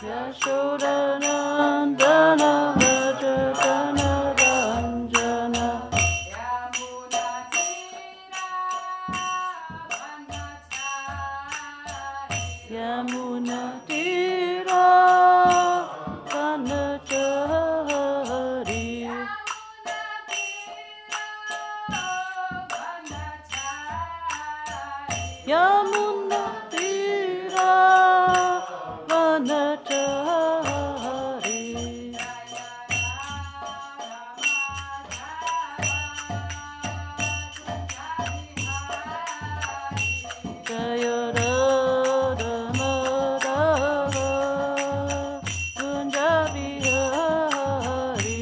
Yashodanandana Vrajadana Ranjana Yamuna Tira Vanachari Yamuna Tira Vanachari Jaya Radha Madhava Kunja Bihari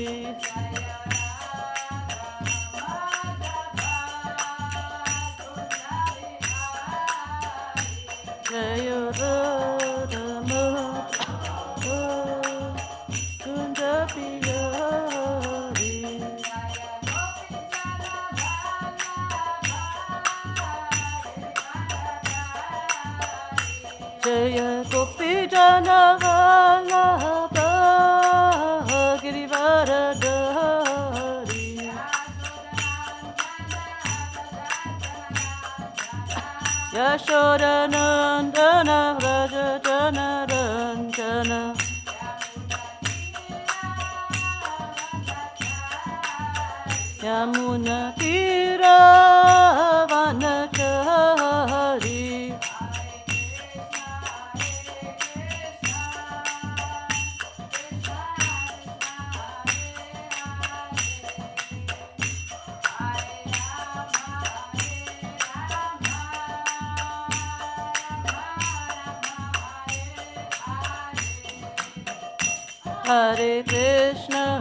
Jaya Radha Madhava Kunja Bihari Jaya Gopi Jana Vallabha Girivaradhari Yashodanandana Vrajadana Ranjana Yamuna Tira Vanachari Hare Krishna,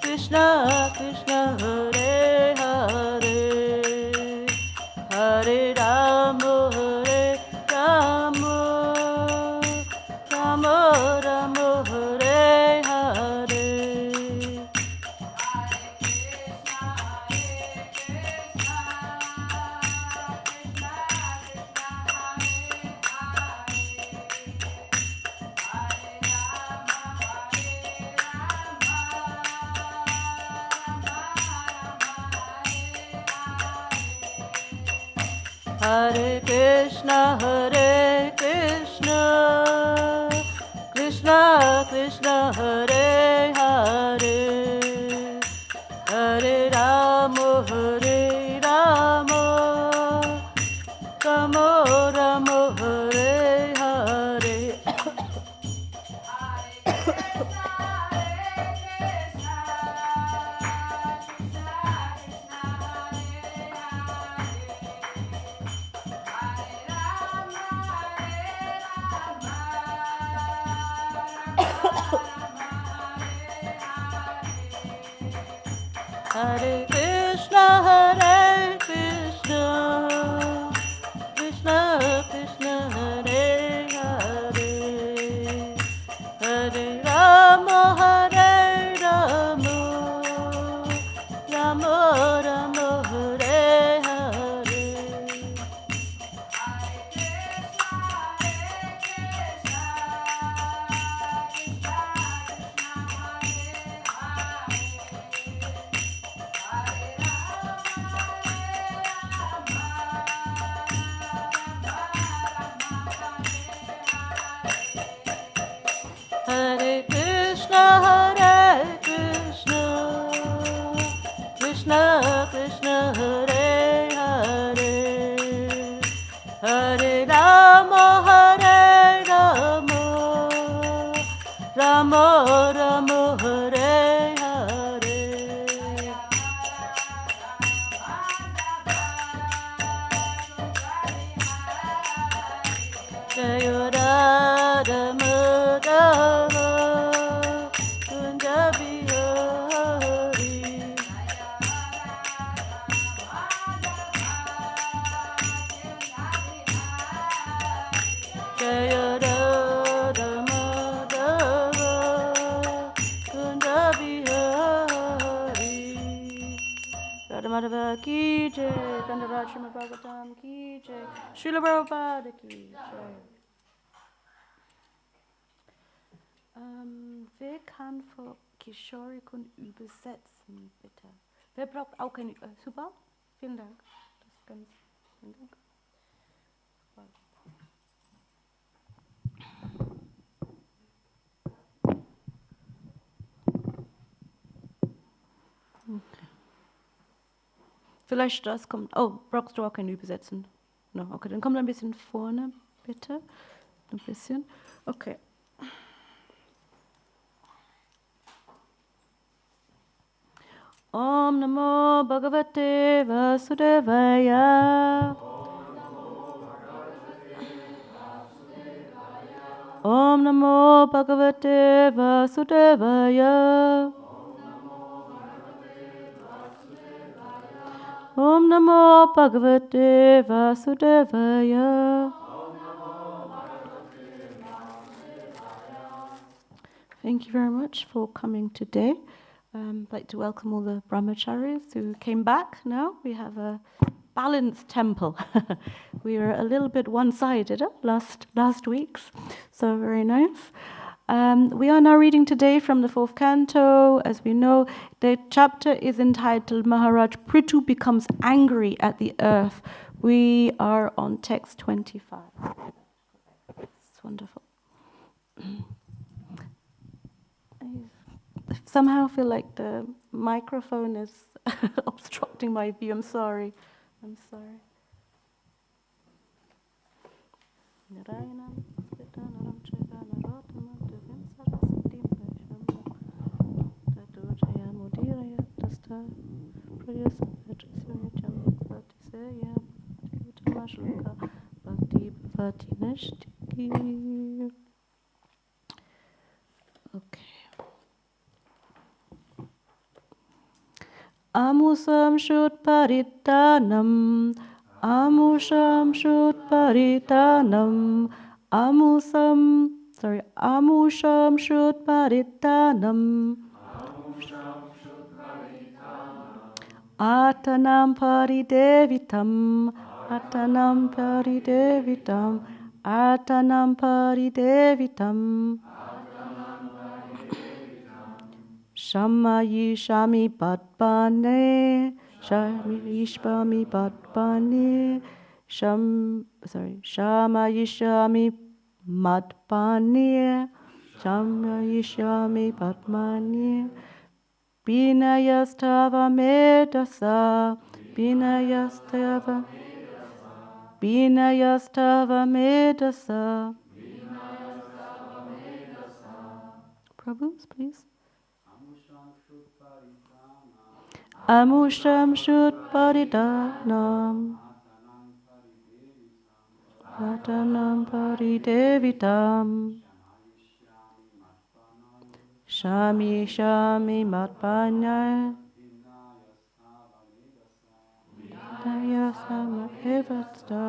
Krishna Krishna, Hare Hare, Hare Rama, Rama Rama, Hare Hare. Hare Krishna, Krishna Krishna, Hare Hare, Hare Rama, Rama Rama, Hare Hare. Hare Krishna, Krishna Krishna, Hare Hare, Hare Rama, Rama Rama, Hare Hare. Hare Krishna, Krishna Krishna, Hare Hare, Hare Rama, Rama Rama, Hare Hare. Jaya Radha Madhava Kunja Bihari Jaya Radha Madhava Kunja Bihari Radha Madhava ki jai. Maharaj Śrīmad-Bhāgavatam ki jai. Srila Prabhupada ki jai. Wer kann für Kishori-kun übersetzen, bitte? Wer braucht auch eine... super, vielen Dank. Das ist ganz... Vielen Dank. Okay. Vielleicht das kommt... Oh, brauchst du auch keine Übersetzen? No, okay, dann kommt ein bisschen vorne, bitte. Ein bisschen. Okay. Om Namo Bhagavate Vasudevaya. Om Namo Bhagavate Vasudevaya. Om Namo Bhagavate Vasudevaya. Thank you very much for coming today. I'd like to welcome all the brahmacharis who came back now. We have a balanced temple. We were a little bit one-sided last weeks, so very nice. We are now reading today from the 4th canto. As we know, the chapter is entitled Maharaj Prithu becomes angry at the earth. We are on text 25. It's wonderful. I somehow feel like the microphone is obstructing my view. I'm sorry. Okay. Amusam shut paritanam, amusham shut paritanam, amusham shut paritanam, atanam paridevitam, atanam paridevitam, atanam paridevitam. Shamayi shami padbane, shami shami padbane, shamayi shami madbane, shamayi shami padmane, binayastava medasa, binayastava medasa. Prabhus, please. Amusham shut paridanam, atanam paridevitam, shami shami matpanya, dayasama evasta.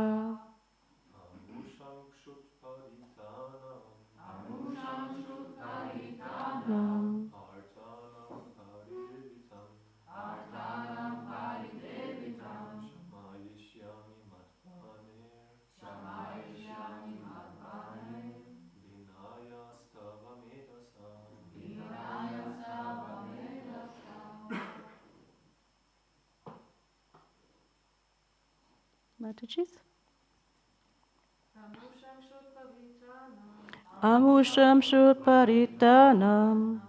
Mataji? Amusham shut paritanam,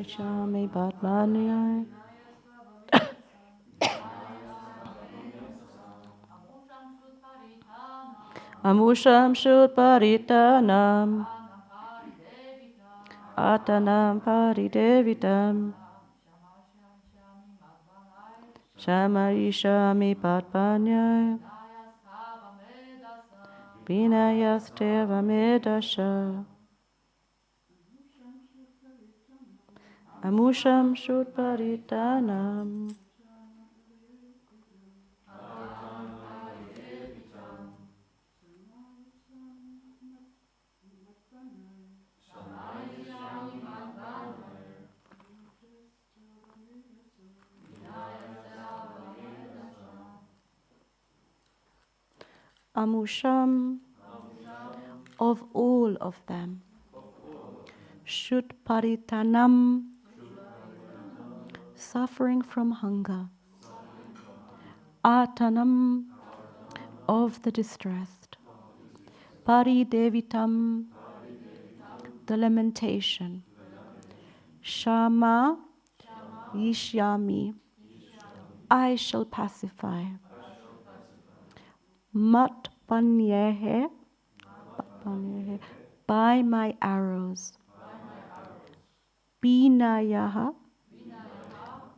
shami padmani, amusham shut paritanam, atanam paridevitam, shamayi shami padmani, vinayasteva medasha. Amusham shut paritanam, amusham, of all of them. Shut paritanam, suffering from hunger. Atanam, of the distressed. Paridevitam, the lamentation. Shama, yishyami, I shall pacify. Matpanyehe, by my arrows. Binayaha,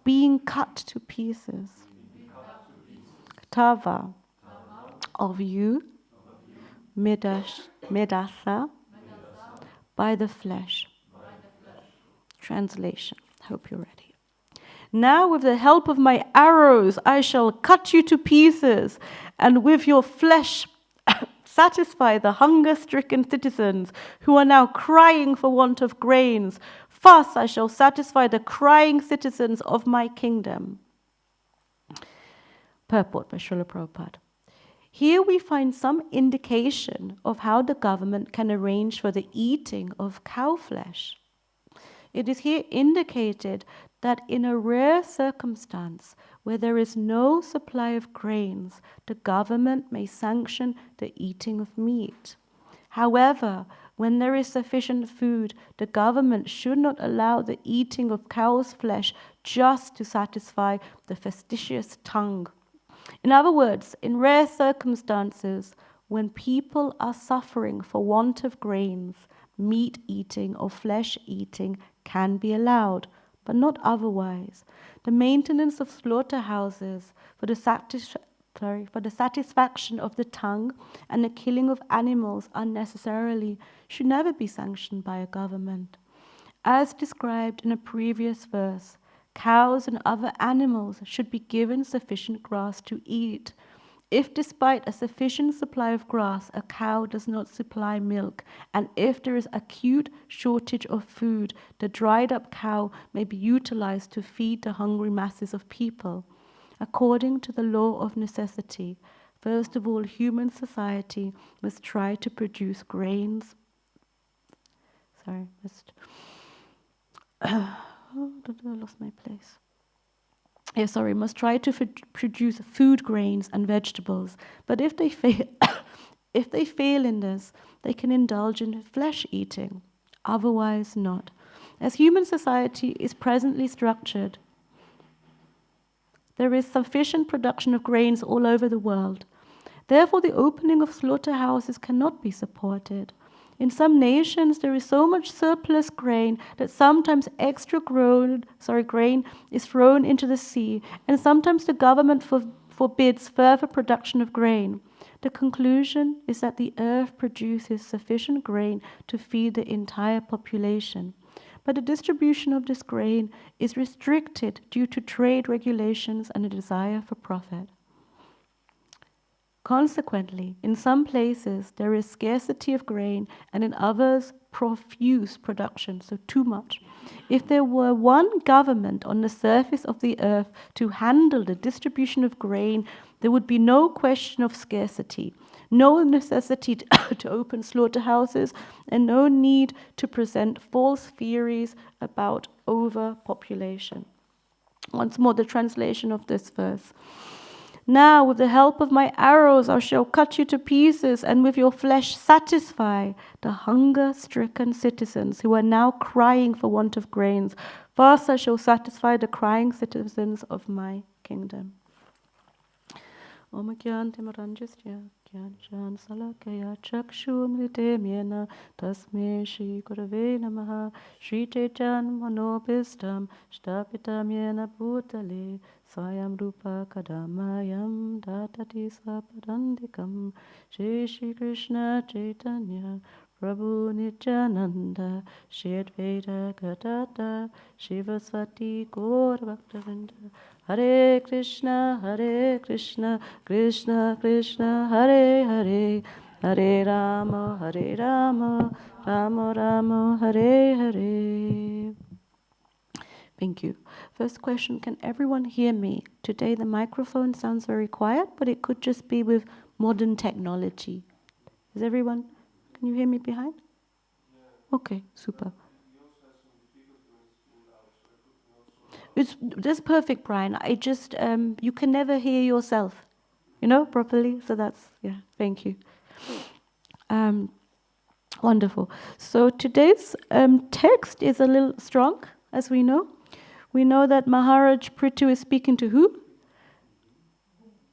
being cut to pieces. Tava, of you. Medasa, by the flesh. Translation. Hope you're ready. Now with the help of my arrows I shall cut you to pieces, and with your flesh satisfy the hunger-stricken citizens who are now crying for want of grains. Thus I shall satisfy the crying citizens of my kingdom. Purport by Srila Prabhupada. Here we find some indication of how the government can arrange for the eating of cow flesh. It is here indicated that in a rare circumstance where there is no supply of grains, the government may sanction the eating of meat. However, when there is sufficient food, the government should not allow the eating of cow's flesh just to satisfy the fastidious tongue. In other words, in rare circumstances, when people are suffering for want of grains, meat eating or flesh eating can be allowed, but not otherwise. The maintenance of slaughterhouses for the satisfaction of the tongue and the killing of animals unnecessarily should never be sanctioned by a government. As described in a previous verse, cows and other animals should be given sufficient grass to eat. If despite a sufficient supply of grass, a cow does not supply milk, and if there is acute shortage of food, the dried up cow may be utilized to feed the hungry masses of people. According to the law of necessity, first of all, human society must try to produce grains. Must try to produce food grains and vegetables. But if they fail, in this, they can indulge in flesh eating. Otherwise not. As human society is presently structured, there is sufficient production of grains all over the world. Therefore, the opening of slaughterhouses cannot be supported. In some nations, there is so much surplus grain that sometimes extra grain is thrown into the sea, and sometimes the government forbids further production of grain. The conclusion is that the earth produces sufficient grain to feed the entire population, but the distribution of this grain is restricted due to trade regulations and a desire for profit. Consequently, in some places there is scarcity of grain, and in others profuse production, so too much. If there were one government on the surface of the earth to handle the distribution of grain, there would be no question of scarcity, no necessity to open slaughterhouses, and no need to present false theories about overpopulation. Once more, the translation of this verse. Now, with the help of my arrows, I shall cut you to pieces, and with your flesh satisfy the hunger-stricken citizens who are now crying for want of grains. Thus I shall satisfy the crying citizens of my kingdom. Om Gyan Timaranjasya Gyan Salakaya Chakshumrite Mena Tasme Shri Gurave Namaha Shri Chetan Manobhistam Shtapitam Yena Bhutale Swayam Rupa Kadamayam Datati Swapadandikam Shri Shri Krishna Chaitanya Prabhu Nityananda Shri Advaita Gadada Shivasvati Gaur Bhaktavinda Hare Krishna, Krishna Krishna, Hare Hare, Hare Rama, Rama Rama, Hare Hare. Thank you. First question, can everyone hear me? Today the microphone sounds very quiet, but it could just be with modern technology. Is everyone, can you hear me behind? Okay, super. That's perfect, Brian. I just, you can never hear yourself, properly. So that's, thank you. Wonderful. So today's text is a little strong, as we know. We know that Maharaj Prithu is speaking to who?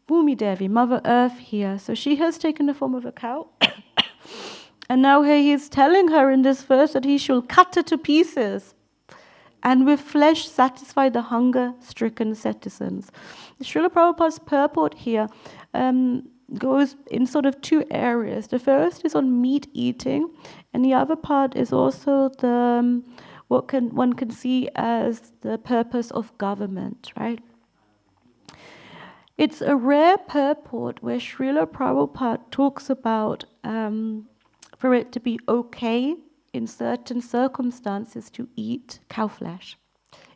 Bhumi Devi, Mother Earth here. So she has taken the form of a cow. And now he is telling her in this verse that he shall cut her to pieces and with flesh satisfy the hunger-stricken citizens. Srila Prabhupada's purport here goes in sort of two areas. The first is on meat eating, and the other part is also the one can see as the purpose of government, right? It's a rare purport where Srila Prabhupada talks about for it to be okay in certain circumstances to eat cow flesh.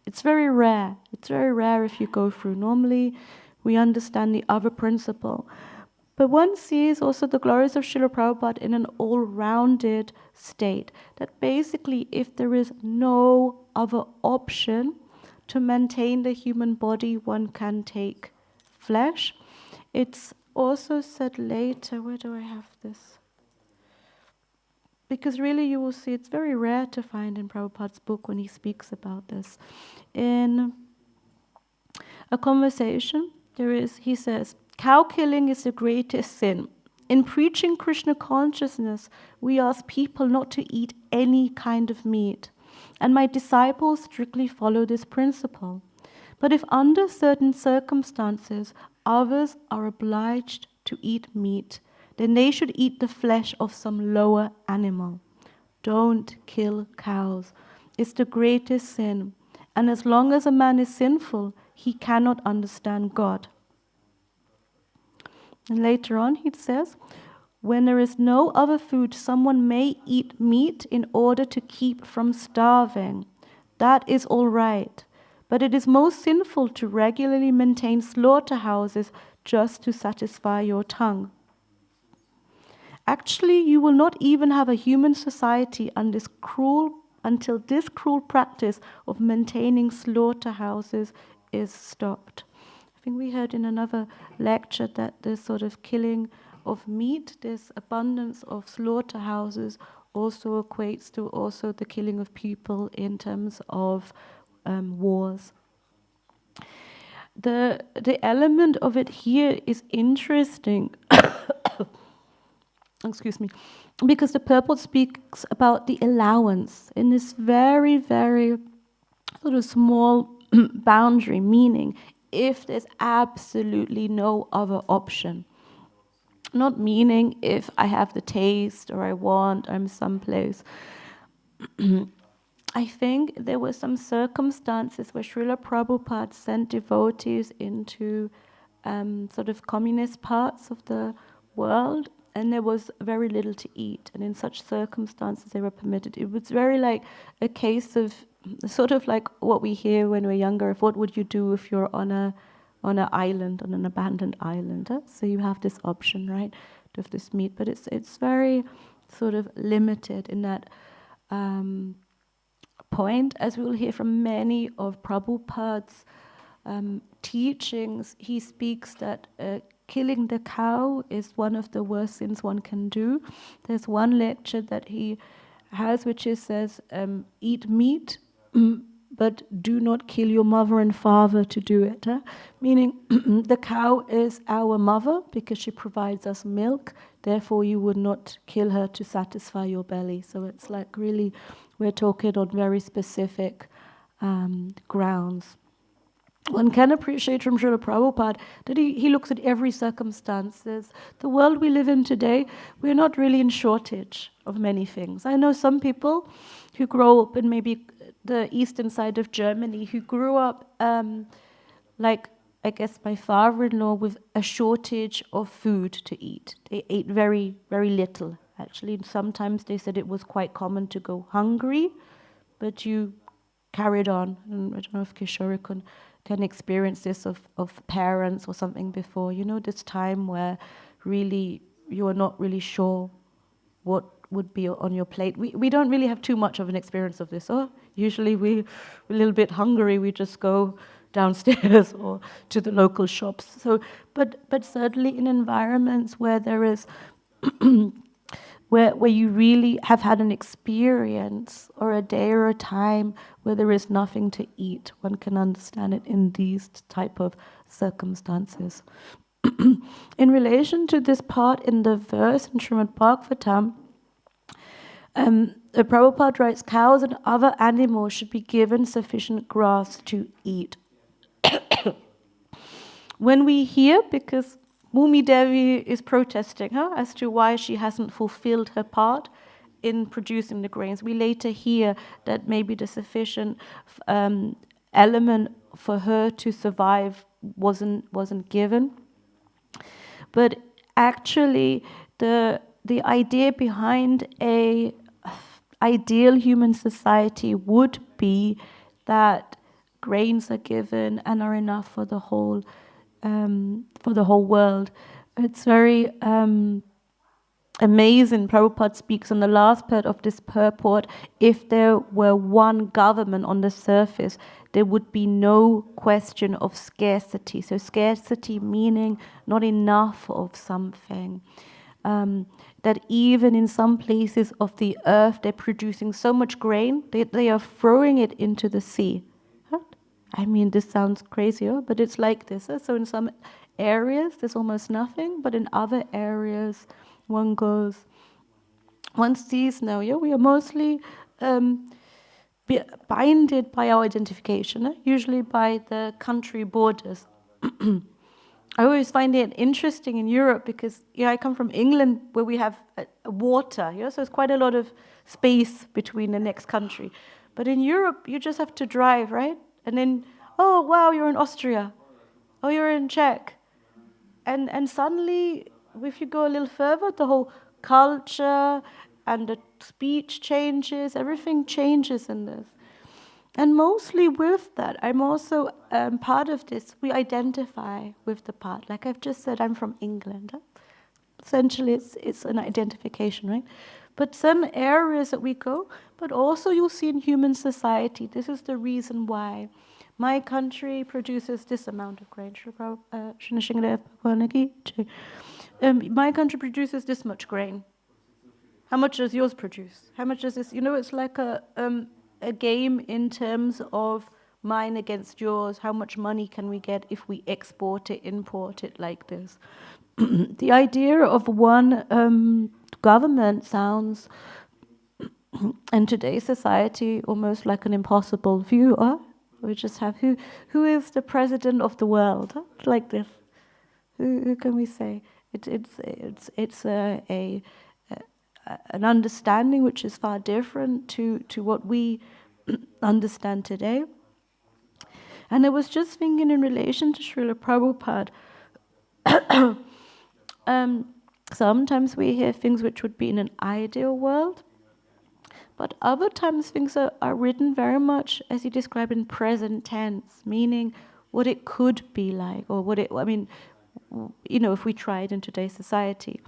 It's very rare. It's very rare if you go through. Normally, we understand the other principle. But one sees also the glories of Srila Prabhupada in an all-rounded state. That basically, if there is no other option to maintain the human body, one can take flesh. It's also said later, where do I have this? Because really you will see it's very rare to find in Prabhupada's book when he speaks about this. In a conversation, he says, cow killing is the greatest sin. In preaching Krishna consciousness, we ask people not to eat any kind of meat. And my disciples strictly follow this principle. But if under certain circumstances, others are obliged to eat meat, then they should eat the flesh of some lower animal. Don't kill cows. It's the greatest sin. And as long as a man is sinful, he cannot understand God. And later on he says, when there is no other food, someone may eat meat in order to keep from starving. That is all right. But it is most sinful to regularly maintain slaughterhouses just to satisfy your tongue. Actually, you will not even have a human society until this cruel practice of maintaining slaughterhouses is stopped. I think we heard in another lecture that this sort of killing of meat, this abundance of slaughterhouses also equates to also the killing of people in terms of wars. The element of it here is interesting. Excuse me, because the purport speaks about the allowance in this very, very sort of small boundary, meaning if there's absolutely no other option. Not meaning if I have the taste or I want, I'm someplace. I think there were some circumstances where Srila Prabhupada sent devotees into sort of communist parts of the world, and there was very little to eat. And in such circumstances, they were permitted. It was very like a case of sort of like what we hear when we're younger. Of what would you do if you're on an island, on an abandoned island? Huh? So you have this option, right, to have this meat. But it's very sort of limited in that point. As we will hear from many of Prabhupada's teachings, he speaks that killing the cow is one of the worst sins one can do. There's one lecture that he has which says, eat meat, but do not kill your mother and father to do it. Huh? Meaning the cow is our mother because she provides us milk, therefore you would not kill her to satisfy your belly. So it's like really, we're talking on very specific grounds. One can appreciate from Srila Prabhupada that he looks at every circumstances. The world we live in today, we're not really in shortage of many things. I know some people who grow up in maybe the eastern side of Germany who grew up, like I guess my father-in-law, with a shortage of food to eat. They ate very, very little, actually. And sometimes they said it was quite common to go hungry, but you carried on. And I don't know if Kishore can experience this of parents or something before. You know, this time where really, you are not really sure what would be on your plate. We don't really have too much of an experience of this. Usually we're a little bit hungry, we just go downstairs or to the local shops. So, but certainly in environments where there is, where you really have had an experience or a day or a time where there is nothing to eat, one can understand it in these type of circumstances. In relation to this part in the verse in Śrīmad-Bhāgavatam, the Prabhupada writes, cows and other animals should be given sufficient grass to eat. When we hear, because Bhumi Devi is protesting as to why she hasn't fulfilled her part in producing the grains, we later hear that maybe the sufficient element for her to survive wasn't given. But actually, the idea behind a ideal human society would be that grains are given and are enough for the whole world. It's very amazing. Prabhupada speaks on the last part of this purport. If there were one government on the surface, there would be no question of scarcity. So scarcity meaning not enough of something. That even in some places of the earth, they're producing so much grain, they are throwing it into the sea. I mean, this sounds crazy, but it's like this. So in some areas, there's almost nothing, but in other areas, one sees now, we are mostly binded by our identification, usually by the country borders. I always find it interesting in Europe because I come from England where we have water, so it's quite a lot of space between the next country. But in Europe, you just have to drive, right? And then, oh wow, you're in Austria. Oh, you're in Czech. And suddenly, if you go a little further, the whole culture and the speech changes, everything changes in this. And mostly with that, I'm also part of this. We identify with the part. Like I've just said, I'm from England. Essentially, it's an identification, right? But some areas that we go, but also you'll see in human society, this is the reason why my country produces this amount of grain. My country produces this much grain. How much does yours produce? How much does this? It's like a game in terms of mine against yours. How much money can we get if we export it, import it like this? The idea of one government sounds, in today's society, almost like an impossible view. We just have who is the president of the world? Like this. Who can we say? It's an understanding which is far different to what we understand today. And I was just thinking in relation to Srila Prabhupada, sometimes we hear things which would be in an ideal world, but other times things are written very much, as he described, in present tense, meaning what it could be like, or if we try it in today's society.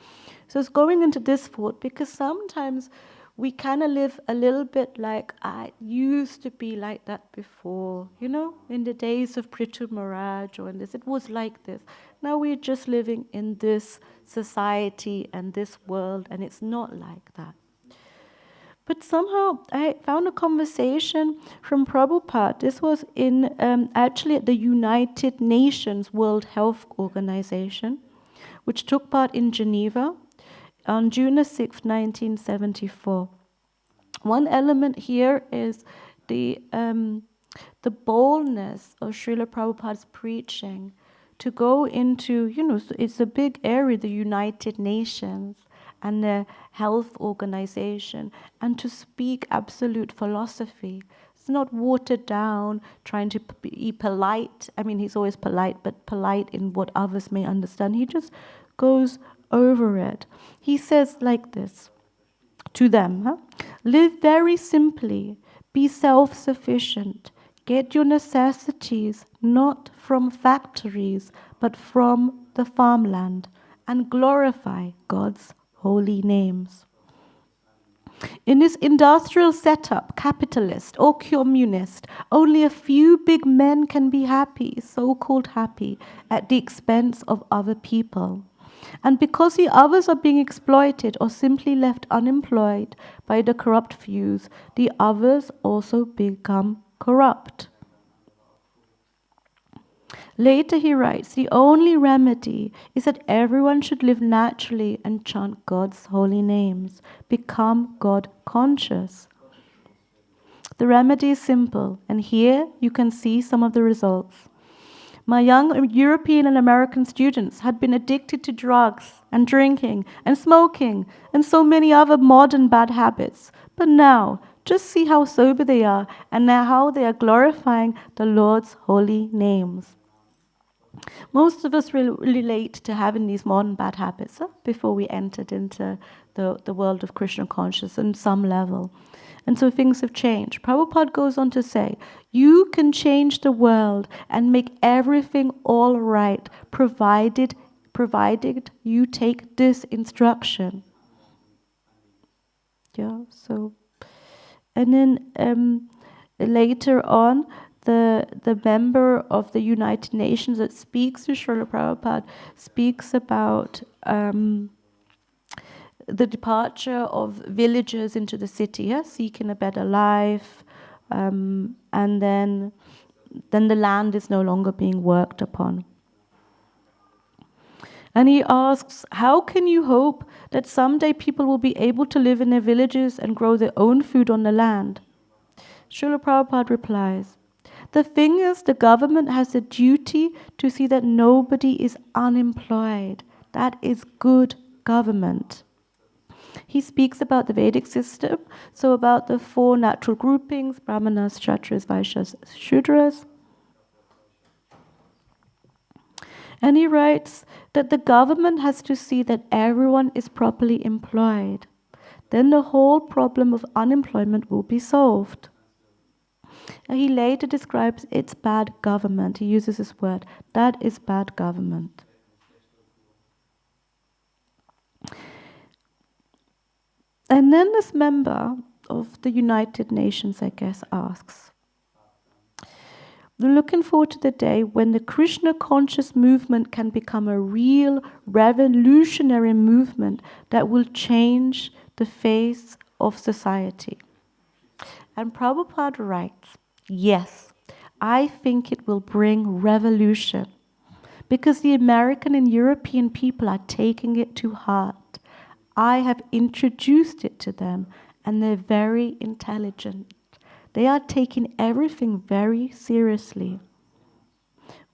So it's going into this thought, because sometimes we kind of live a little bit like, I used to be like that before, in the days of Prithu Maharaj, or in this, it was like this. Now we're just living in this society and this world, and it's not like that. But somehow I found a conversation from Prabhupada. This was in actually at the United Nations World Health Organization, which took part in Geneva on June 6, 1974. One element here is the boldness of Srila Prabhupada's preaching to go into, it's a big area, the United Nations and the health organization, and to speak absolute philosophy. It's not watered down, trying to be polite. I mean, he's always polite, but polite in what others may understand. He just goes over it. He says like this to them, live very simply, be self-sufficient, get your necessities not from factories, but from the farmland, and glorify God's holy names. In this industrial setup, capitalist or communist, only a few big men can be happy, so-called happy, at the expense of other people. And because the others are being exploited or simply left unemployed by the corrupt fews, the others also become corrupt. Later he writes, the only remedy is that everyone should live naturally and chant God's holy names, become God conscious. The remedy is simple, and here you can see some of the results. My young European and American students had been addicted to drugs and drinking and smoking and so many other modern bad habits. But now, just see how sober they are and how they are glorifying the Lord's holy names. Most of us relate to having these modern bad habits before we entered into the world of Krishna consciousness on some level. And so things have changed. Prabhupada goes on to say, you can change the world and make everything all right, provided you take this instruction. Yeah, so, and then later on, the member of the United Nations that speaks to Srila Prabhupada speaks about the departure of villagers into the city, seeking a better life, and then the land is no longer being worked upon. And he asks, how can you hope that someday people will be able to live in their villages and grow their own food on the land? Srila Prabhupada replies, the thing is, the government has a duty to see that nobody is unemployed. That is good government. He speaks about the Vedic system, so about the four natural groupings, Brahmanas, Kshatriyas, Vaishyas, Shudras. And he writes that the government has to see that everyone is properly employed. Then the whole problem of unemployment will be solved. And he later describes it's bad government. He uses this word, that is bad government. And then this member of the United Nations, I guess, asks, looking forward to the day when the Krishna conscious movement can become a real revolutionary movement that will change the face of society. And Prabhupada writes, yes, I think it will bring revolution because the American and European people are taking it to heart. I have introduced it to them and they're very intelligent. They are taking everything very seriously.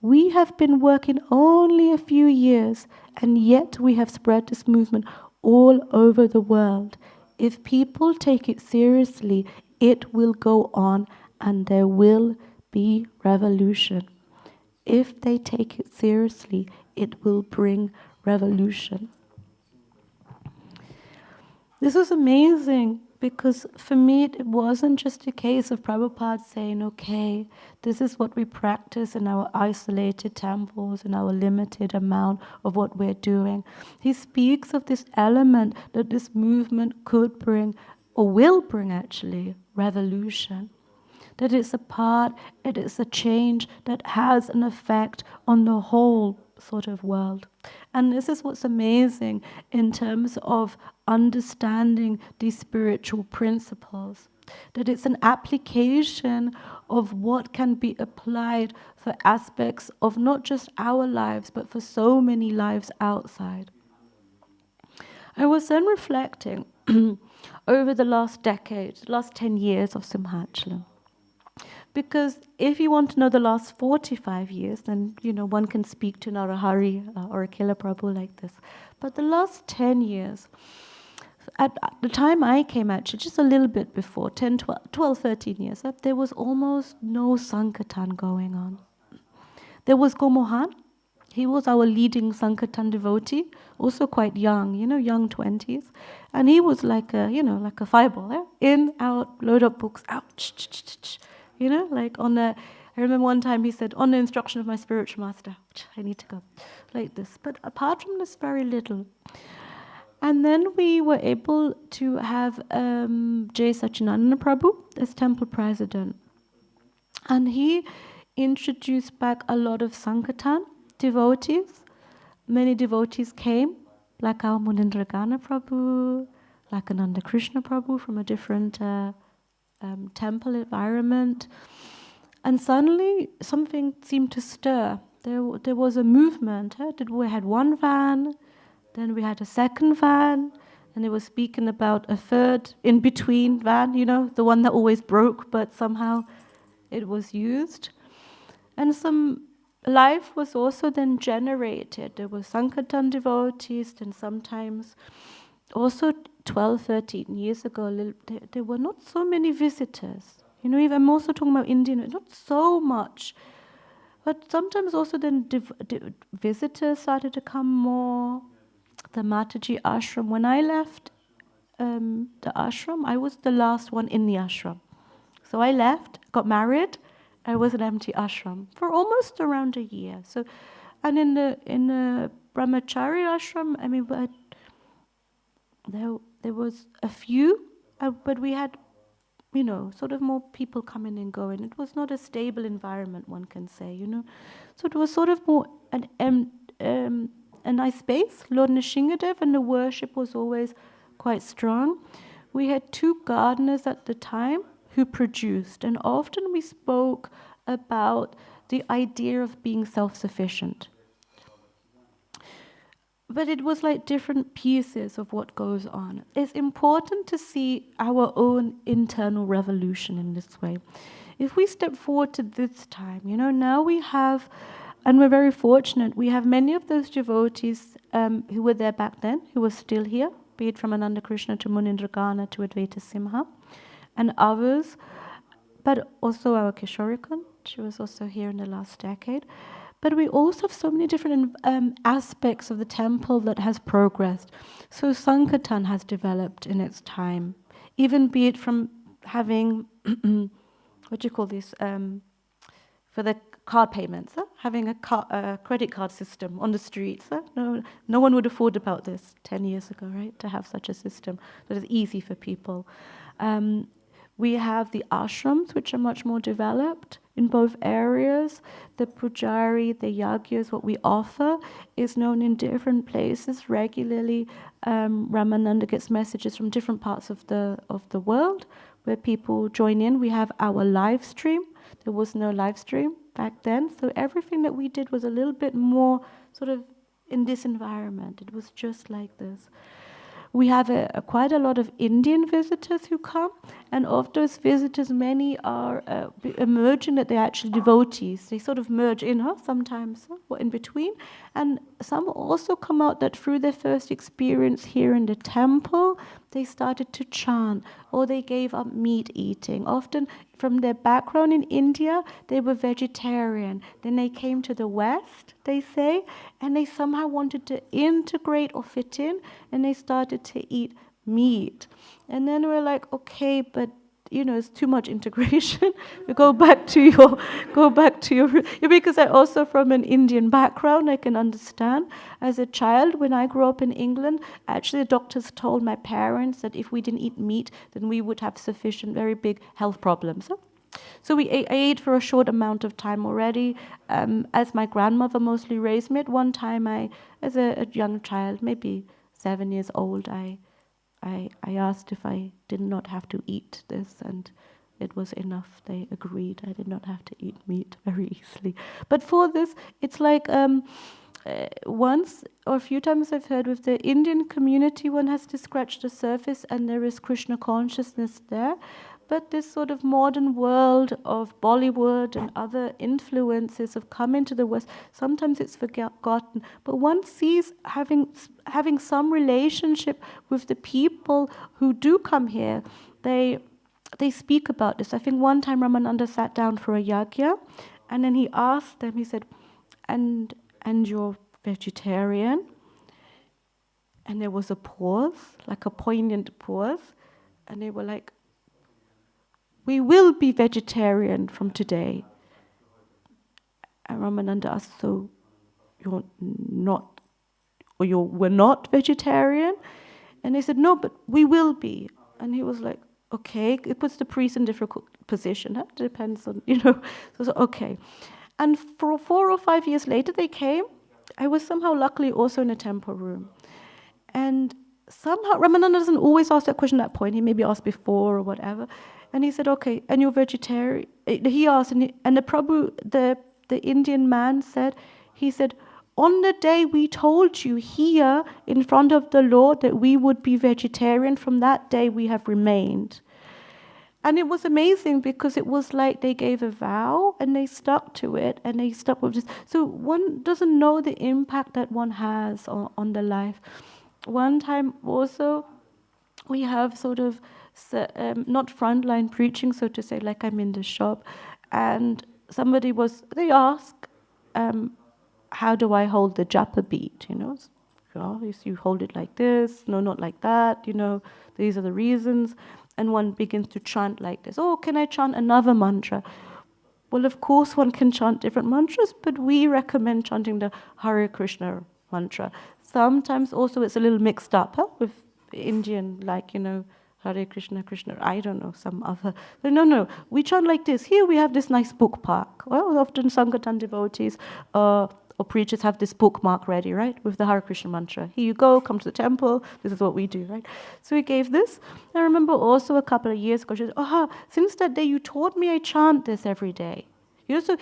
We have been working only a few years and yet we have spread this movement all over the world. If people take it seriously, it will go on and there will be revolution. If they take it seriously, it will bring revolution. This was amazing because for me it wasn't just a case of Prabhupada saying, okay, this is what we practice in our isolated temples, in our limited amount of what we're doing. He speaks of this element that this movement could bring, or will bring actually, revolution. That it's a part, it is a change that has an effect on the whole sort of world. And this is what's amazing in terms of understanding these spiritual principles. That it's an application of what can be applied for aspects of not just our lives, but for so many lives outside. I was then reflecting over the last decade, last 10 years of Simhachalam. Because if you want to know the last 45 years, then one can speak to Narahari or Akila Prabhu like this. But the last 10 years, at the time I came actually, just a little bit before, 10, 12, 13 years, there was almost no Sankirtan going on. There was Gomohan. He was our leading Sankirtan devotee, also quite young, young 20s. And he was like a fireball, in, out, load up books, out, like on the, I I remember one time he said, on the instruction of my spiritual master, I need to go like this. But apart from this, very little. And then we were able to have J. Sachinandana Prabhu as temple president. And he introduced back a lot of Sankirtan devotees. Many devotees came, like our Munindragana Prabhu, like Ananda Krishna Prabhu from a different temple environment. And suddenly something seemed to stir. There was a movement. We had one van, then we had a second van, and they were speaking about a third in between van, the one that always broke, but somehow it was used. And some life was also then generated. There were Sankirtan devotees, and sometimes also 12, 13 years ago, there were not so many visitors. Even I'm also talking about Indian, not so much. But sometimes also then visitors started to come more. The Mataji ashram, when I left the ashram, I was the last one in the ashram. So I left, got married, I was an empty ashram for almost around a year. So, and in the brahmachari ashram, there was a few, but we had, sort of more people coming and going. It was not a stable environment, one can say, So it was sort of more a nice space, Lord Nishingadev, and the worship was always quite strong. We had 2 gardeners at the time who produced, and often we spoke about the idea of being self-sufficient. But it was like different pieces of what goes on. It's important to see our own internal revolution in this way. If we step forward to this time, now we have, and we're very fortunate, we have many of those devotees who were there back then, who were still here, be it from Ananda Krishna to Munindragana to Advaita Simha, and others, but also our Kishorikun, she was also here in the last decade. But we also have so many different aspects of the temple that has progressed. So Sankirtan has developed in its time, even be it from having, what do you call this, for the card payments, having a credit card system on the streets. No one would have thought about this 10 years ago, right, to have such a system that is easy for people. We have the ashrams, which are much more developed in both areas. The pujari, the yagyas, what we offer is known in different places regularly. Ramananda gets messages from different parts of the world where people join in. We have our live stream. There was no live stream back then, so everything that we did was a little bit more sort of in this environment. It was just like this. We have quite a lot of Indian visitors who come, and of those visitors, many are emerging that they're actually devotees. They sort of merge in, sometimes, or in between. And some also come out that through their first experience here in the temple, they started to chant, or they gave up meat eating. Often, from their background in India, they were vegetarian. Then they came to the West, they say, and they somehow wanted to integrate or fit in, and they started to eat meat. And then we're like, okay, but it's too much integration. You go back to your, because I also from an Indian background, I can understand. As a child, when I grew up in England, actually the doctors told my parents that if we didn't eat meat, then we would have sufficient, very big health problems. So I ate for a short amount of time already. As my grandmother mostly raised me, at one time, as a young child, maybe 7 years old, I asked if I did not have to eat this, and it was enough. They agreed. I did not have to eat meat very easily. But for this, it's like once or a few times I've heard with the Indian community, one has to scratch the surface and there is Krishna consciousness there. But this sort of modern world of Bollywood and other influences have come into the West. Sometimes it's forgotten, but one sees having some relationship with the people who do come here. They speak about this. I think one time Ramananda sat down for a yagya, and then he asked them. He said, "And you're vegetarian?" And there was a pause, like a poignant pause, and they were like, "We will be vegetarian from today." And Ramananda asked, so you're not, or we're not vegetarian? And they said, no, but we will be. And he was like, okay. It puts the priest in a difficult position. It depends on, So, okay. And for 4 or 5 years later, they came. I was somehow luckily also in a temple room. And somehow, Ramananda doesn't always ask that question at that point. He maybe asked before or whatever. And he said, okay, and you're vegetarian? He asked, and the Prabhu, the Indian man said, he said, on the day we told you here in front of the Lord that we would be vegetarian, from that day we have remained. And it was amazing because it was like they gave a vow and they stuck to it and they stuck with this. So one doesn't know the impact that one has on the life. One time also, we have sort of, not frontline preaching, so to say, like I'm in the shop, and they ask, how do I hold the japa beat, you hold it like this, no, not like that, these are the reasons, and one begins to chant like this. Oh, can I chant another mantra? Well, of course one can chant different mantras, but we recommend chanting the Hare Krishna mantra. Sometimes also it's a little mixed up with Indian, Hare Krishna, Krishna, I don't know, some other. But no, we chant like this. Here we have this nice bookmark. Well, often Sankirtan devotees or preachers have this bookmark ready, right, with the Hare Krishna mantra. Here you go, come to the temple, this is what we do, right? So we gave this. I remember also a couple of years ago, she said, since that day you taught me, I chant this every day. So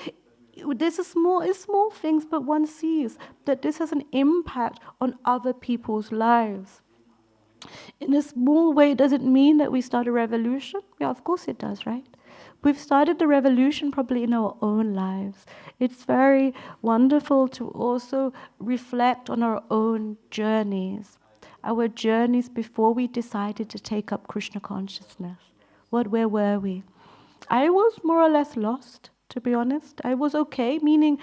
this is small things, but one sees that this has an impact on other people's lives. In a small way, does it mean that we start a revolution? Yeah, of course it does, right? We've started the revolution probably in our own lives. It's very wonderful to also reflect on our own journeys. Our journeys before we decided to take up Krishna consciousness. Where were we? I was more or less lost, to be honest. I was okay, meaning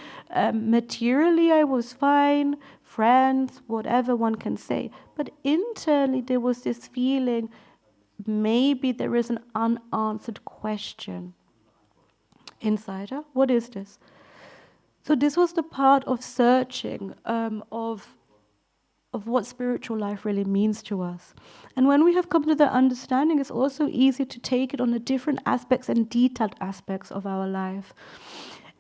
materially I was fine, friends, whatever one can say. But internally there was this feeling, maybe there is an unanswered question inside her. What is this? So this was the part of searching of what spiritual life really means to us. And when we have come to that understanding, it's also easy to take it on the different aspects and detailed aspects of our life.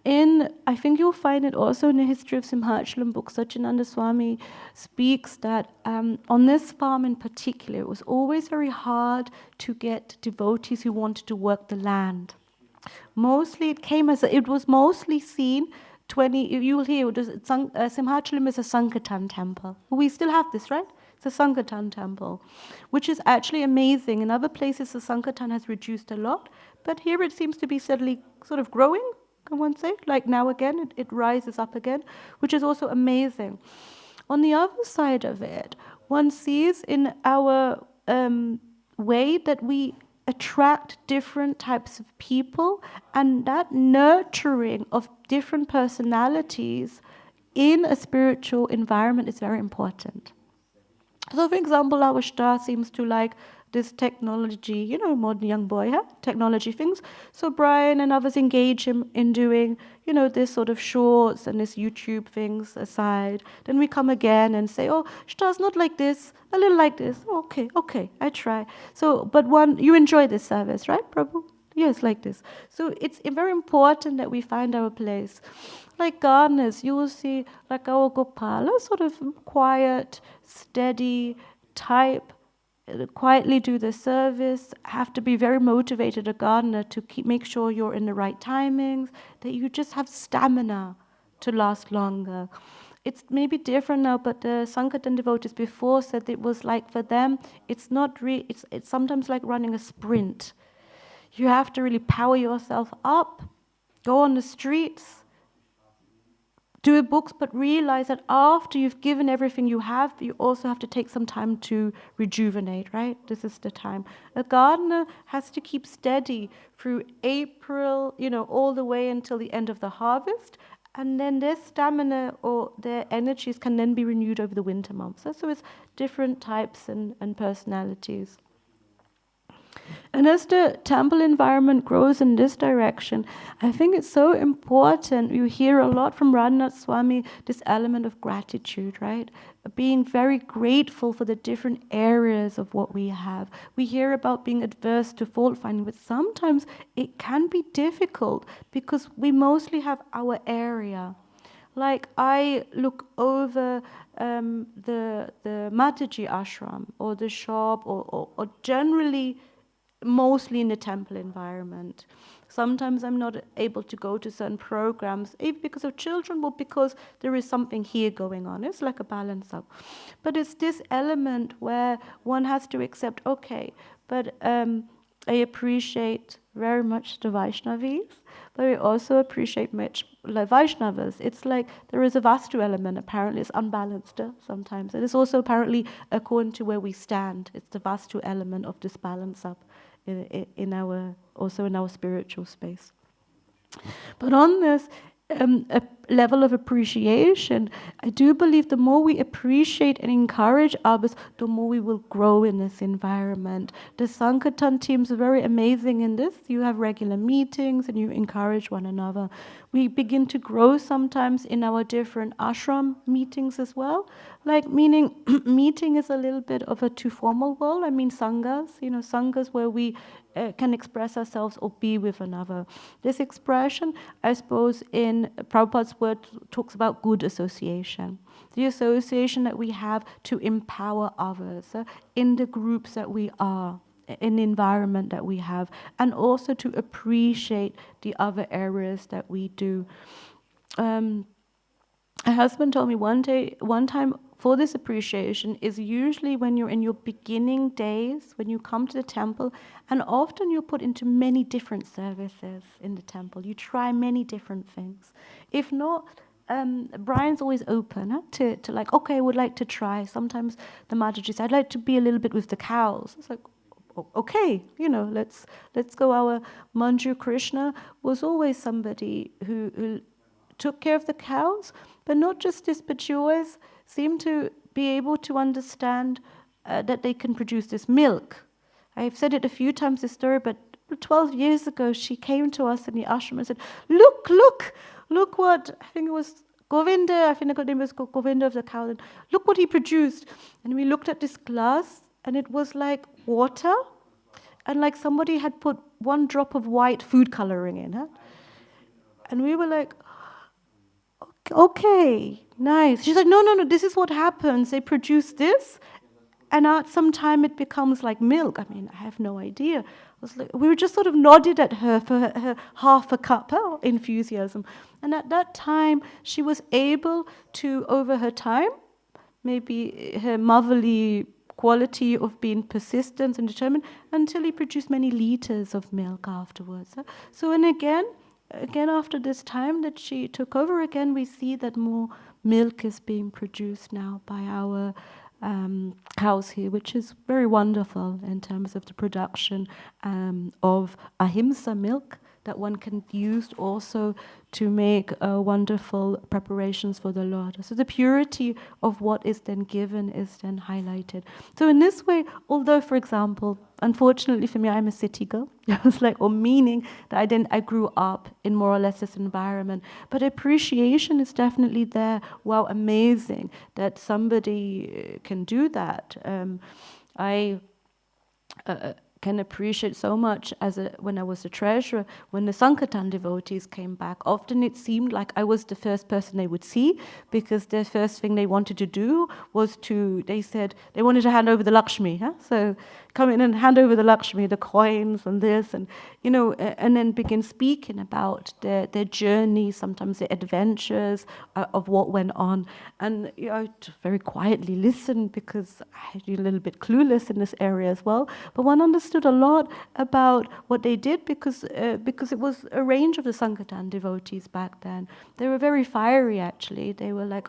I think you'll find it also in the history of Simhachalam book. Satyananda Swami speaks that on this farm in particular, it was always very hard to get devotees who wanted to work the land. Mostly it was mostly seen. You will hear Simhachalam is a Sankirtan temple. We still have this, right? It's a Sankirtan temple, which is actually amazing. In other places, the Sankirtan has reduced a lot, but here it seems to be steadily sort of growing, can one say? Like now again, it rises up again, which is also amazing. On the other side of it, one sees in our way that we attract different types of people, and that nurturing of different personalities in a spiritual environment is very important. So, for example, our star seems to like this technology, modern young boy, technology things. So Brian and others engage him in doing, this sort of shorts and this YouTube things aside. Then we come again and say, Shta's not like this, a little like this. Okay, I try. So, but you enjoy this service, right, Prabhu? Yes, like this. So it's very important that we find our place. Like gardeners, you will see like our Gopala, sort of quiet, steady type, quietly do the service, have to be very motivated, a gardener, to make sure you're in the right timings, that you just have stamina to last longer. It's maybe different now, but the Sankirtan devotees before said it was like for them, it's sometimes like running a sprint. You have to really power yourself up, go on the streets, do books, but realize that after you've given everything you have, you also have to take some time to rejuvenate, right? This is the time. A gardener has to keep steady through April, all the way until the end of the harvest, and then their stamina or their energies can then be renewed over the winter months. So it's different types and personalities. And as the temple environment grows in this direction, I think it's so important. You hear a lot from Radhanath Swami, this element of gratitude, right? Being very grateful for the different areas of what we have. We hear about being adverse to fault finding, but sometimes it can be difficult because we mostly have our area. Like I look over the Mataji ashram or the shop or generally mostly in the temple environment. Sometimes I'm not able to go to certain programs, either because of children or because there is something here going on. It's like a balance up. But it's this element where one has to accept, okay, but I appreciate very much the Vaishnavis, but I also appreciate much like Vaishnavas. It's like there is a Vastu element, apparently it's unbalanced sometimes. And it's also apparently according to where we stand. It's the Vastu element of this balance up in our spiritual space. But on this a level of appreciation, I do believe the more we appreciate and encourage others, the more we will grow in this environment. The Sankirtan teams are very amazing in this. You have regular meetings and you encourage one another. We begin to grow sometimes in our different ashram meetings as well. Like meaning, meeting is a little bit of a too formal world. I mean sanghas, sanghas where we can express ourselves or be with another. This expression, I suppose, in Prabhupada's word talks about good association. The association that we have to empower others in the groups that we are, in the environment that we have, and also to appreciate the other areas that we do. My husband told me one time, for this appreciation is usually when you're in your beginning days, when you come to the temple, and often you're put into many different services in the temple. You try many different things. If not, Brian's always open to like, okay, I would like to try. Sometimes the Mataji says, I'd like to be a little bit with the cows. It's like, okay, let's go. Our Manju Krishna was always somebody who took care of the cows, but not just this, but she always seemed to be able to understand that they can produce this milk. I've said it a few times, this story, but 12 years ago she came to us in the ashram and said, look what, I think it was Govinda, I think the name was Govinda of the cow, and look what he produced. And we looked at this glass and it was like water, and like somebody had put one drop of white food coloring in. And we were like, okay, nice. She's like, no, this is what happens. They produce this, and at some time it becomes like milk. I mean, I have no idea. We were just sort of nodded at her for her half a cup enthusiasm. And at that time, she was able to, over her time, maybe her motherly quality of being persistent and determined, until he produced many liters of milk afterwards. So, and again after this time that she took over again, we see that more milk is being produced now by our cows here, which is very wonderful in terms of the production of ahimsa milk that one can use also to make wonderful preparations for the Lord. So the purity of what is then given is then highlighted. So in this way, although, for example, unfortunately for me, I'm a city girl, meaning that I grew up in more or less this environment, but appreciation is definitely there. Wow, amazing that somebody can do that. I can appreciate so much when I was a treasurer, when the Sankirtan devotees came back. Often it seemed like I was the first person they would see, because the first thing they wanted to do was they said they wanted to hand over the Lakshmi. So come in and hand over the Lakshmi, the coins and this, and and then begin speaking about their journey, sometimes their adventures of what went on. And I very quietly listened, because I'm a little bit clueless in this area as well. But one understood a lot about what they did, because it was a range of the Sankirtan devotees back then. They were very fiery, actually. They were like,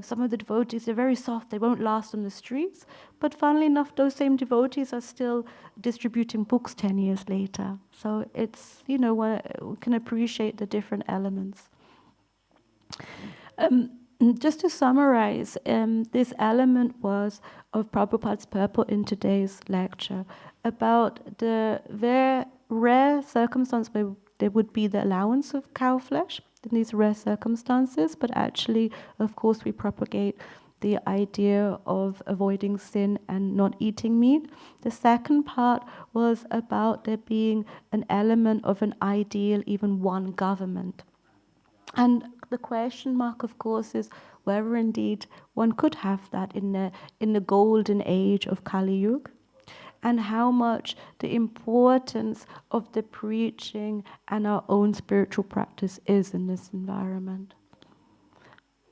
some of the devotees, they're very soft, they won't last on the streets. But funnily enough, those same devotees are still distributing books 10 years later. So it's, we can appreciate the different elements. Just to summarize, this element was of Prabhupada's purport in today's lecture. about the very rare circumstance where there would be the allowance of cow flesh in these rare circumstances, but actually, of course, we propagate the idea of avoiding sin and not eating meat. The second part was about there being an element of an ideal, even one government. And the question mark, of course, is whether indeed one could have that in the golden age of Kali Yuga, and how much the importance of the preaching and our own spiritual practice is in this environment.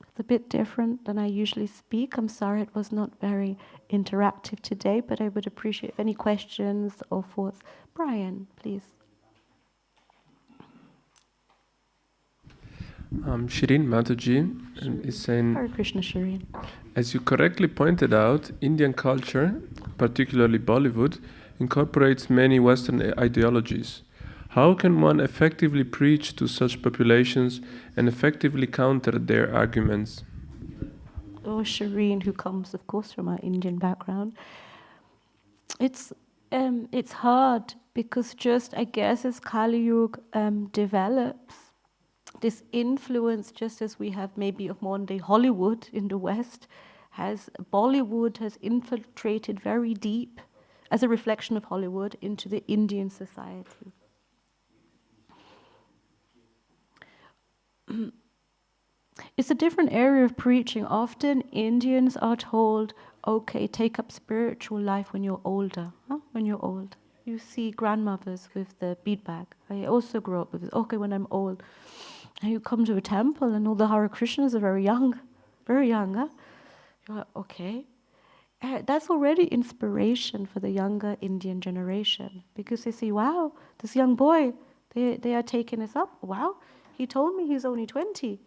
It's a bit different than I usually speak. I'm sorry it was not very interactive today, but I would appreciate any questions or thoughts. Brian, please. Shireen Mataji is saying, Hare Krishna, Shireen. As you correctly pointed out, Indian culture, particularly Bollywood, incorporates many Western ideologies. How can one effectively preach to such populations and effectively counter their arguments? Oh, Shireen, who comes, of course, from our Indian background. It's hard because just, I guess, as Kali Yuga develops, this influence, just as we have maybe of modern day Hollywood in the West, Bollywood has infiltrated very deep as a reflection of Hollywood into the Indian society. It's a different area of preaching. Often Indians are told, okay, take up spiritual life when you're older. When you're old. You see grandmothers with the bead bag. I also grew up with it. Okay, when I'm old. And you come to a temple and all the Hare Krishnas are very young. Very young, huh? You're like, okay. That's already inspiration for the younger Indian generation. Because they see, wow, this young boy, they are taking us up. Wow, he told me he's only 20.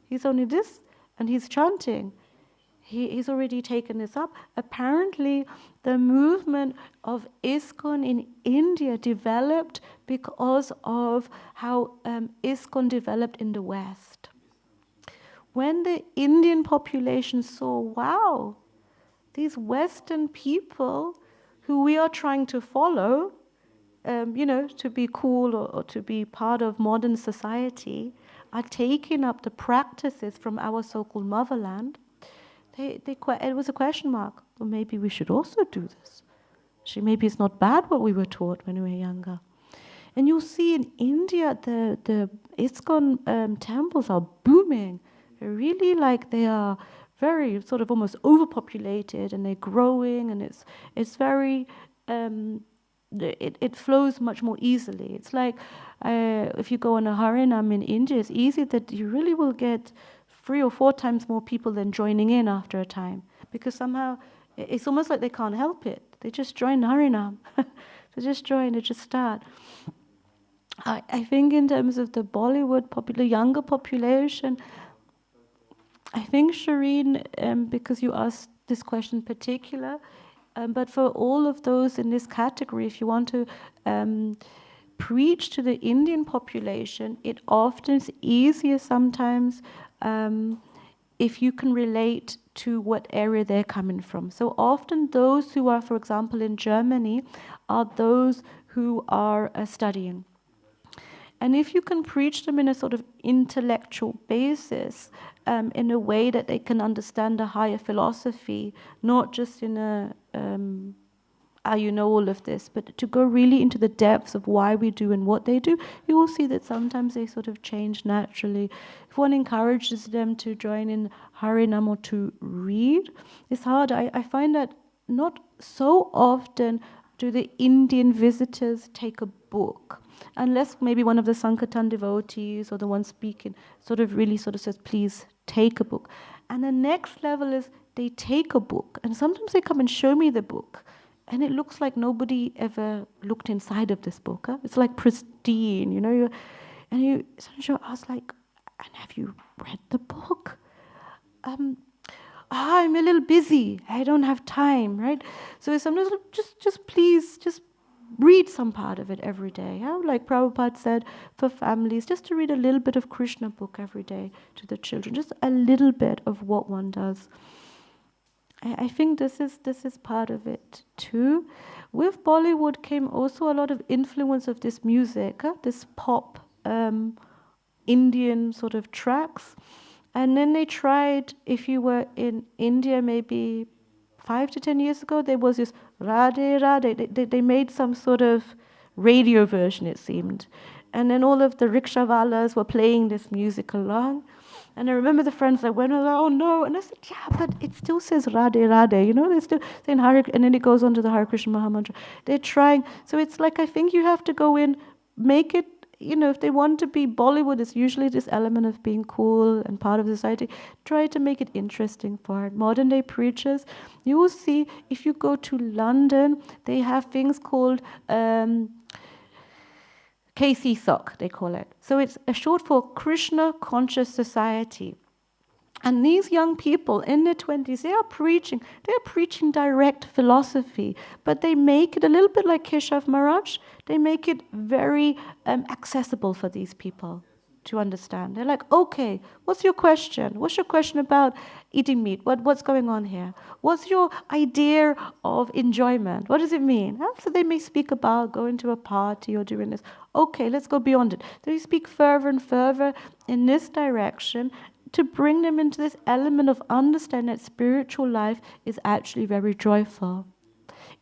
He's only this, and he's chanting. He's already taken this up. Apparently, the movement of ISKCON in India developed because of how ISKCON developed in the West. When the Indian population saw, wow, these Western people who we are trying to follow, to be cool or to be part of modern society, are taking up the practices from our so-called motherland, it was a question mark. Well, maybe we should also do this. Maybe it's not bad what we were taught when we were younger. And you'll see in India, the ISKCON temples are booming. They're really they are very sort of almost overpopulated, and they're growing, and it's very, it flows much more easily. It's like if you go on a Harinam in India, it's easy that you really will get 3 or 4 times more people than joining in after a time, because somehow it's almost like they can't help it. They just join Harinam. They just start. I think in terms of the Bollywood younger population, I think, Shireen, because you asked this question in particular, but for all of those in this category, if you want to preach to the Indian population, it often is easier sometimes if you can relate to what area they're coming from. So often those who are, for example, in Germany, are those who are studying. And if you can preach them in a sort of intellectual basis, in a way that they can understand a higher philosophy, not just in a, you know all of this, but to go really into the depths of why we do and what they do, you will see that sometimes they sort of change naturally. If one encourages them to join in Harinam or to read, it's hard. I find that not so often do the Indian visitors take a book, unless maybe one of the Sankirtan devotees or the one speaking sort of says, please take a book. And the next level is they take a book, and sometimes they come and show me the book, and it looks like nobody ever looked inside of this book. Huh? It's like pristine, and I was like, and have you read the book? I'm a little busy. I don't have time, right? So sometimes just please, just read some part of it every day. Yeah? Like Prabhupada said, for families, just to read a little bit of Krishna book every day to the children, just a little bit of what one does. I think this is part of it too. With Bollywood came also a lot of influence of this music, this pop Indian sort of tracks. And then they tried, if you were in India maybe 5 to 10 years ago, there was this Radhe Radhe. They made some sort of radio version, it seemed. And then all of the rickshawalas were playing this music along. And I remember the friends that went, oh no. And I said, yeah, but it still says Radhe Radhe. You know, they're still saying Hare, and then it goes on to the Hare Krishna Mahamantra. They're trying. So it's like, I think you have to go in, make it, you know, if they want to be Bollywood, it's usually this element of being cool and part of society. Try to make it interesting for it. Modern day preachers, you will see, if you go to London, they have things called KC SOC, they call it. So it's a short for Krishna Conscious Society. And these young people in their 20s, they're preaching direct philosophy, but they make it a little bit like Keshav Maharaj. They make it very accessible for these people to understand. They're like, okay, what's your question? What's your question about eating meat? What's going on here? What's your idea of enjoyment? What does it mean? So they may speak about going to a party or doing this. Okay, let's go beyond it. They speak further and further in this direction, to bring them into this element of understanding that spiritual life is actually very joyful.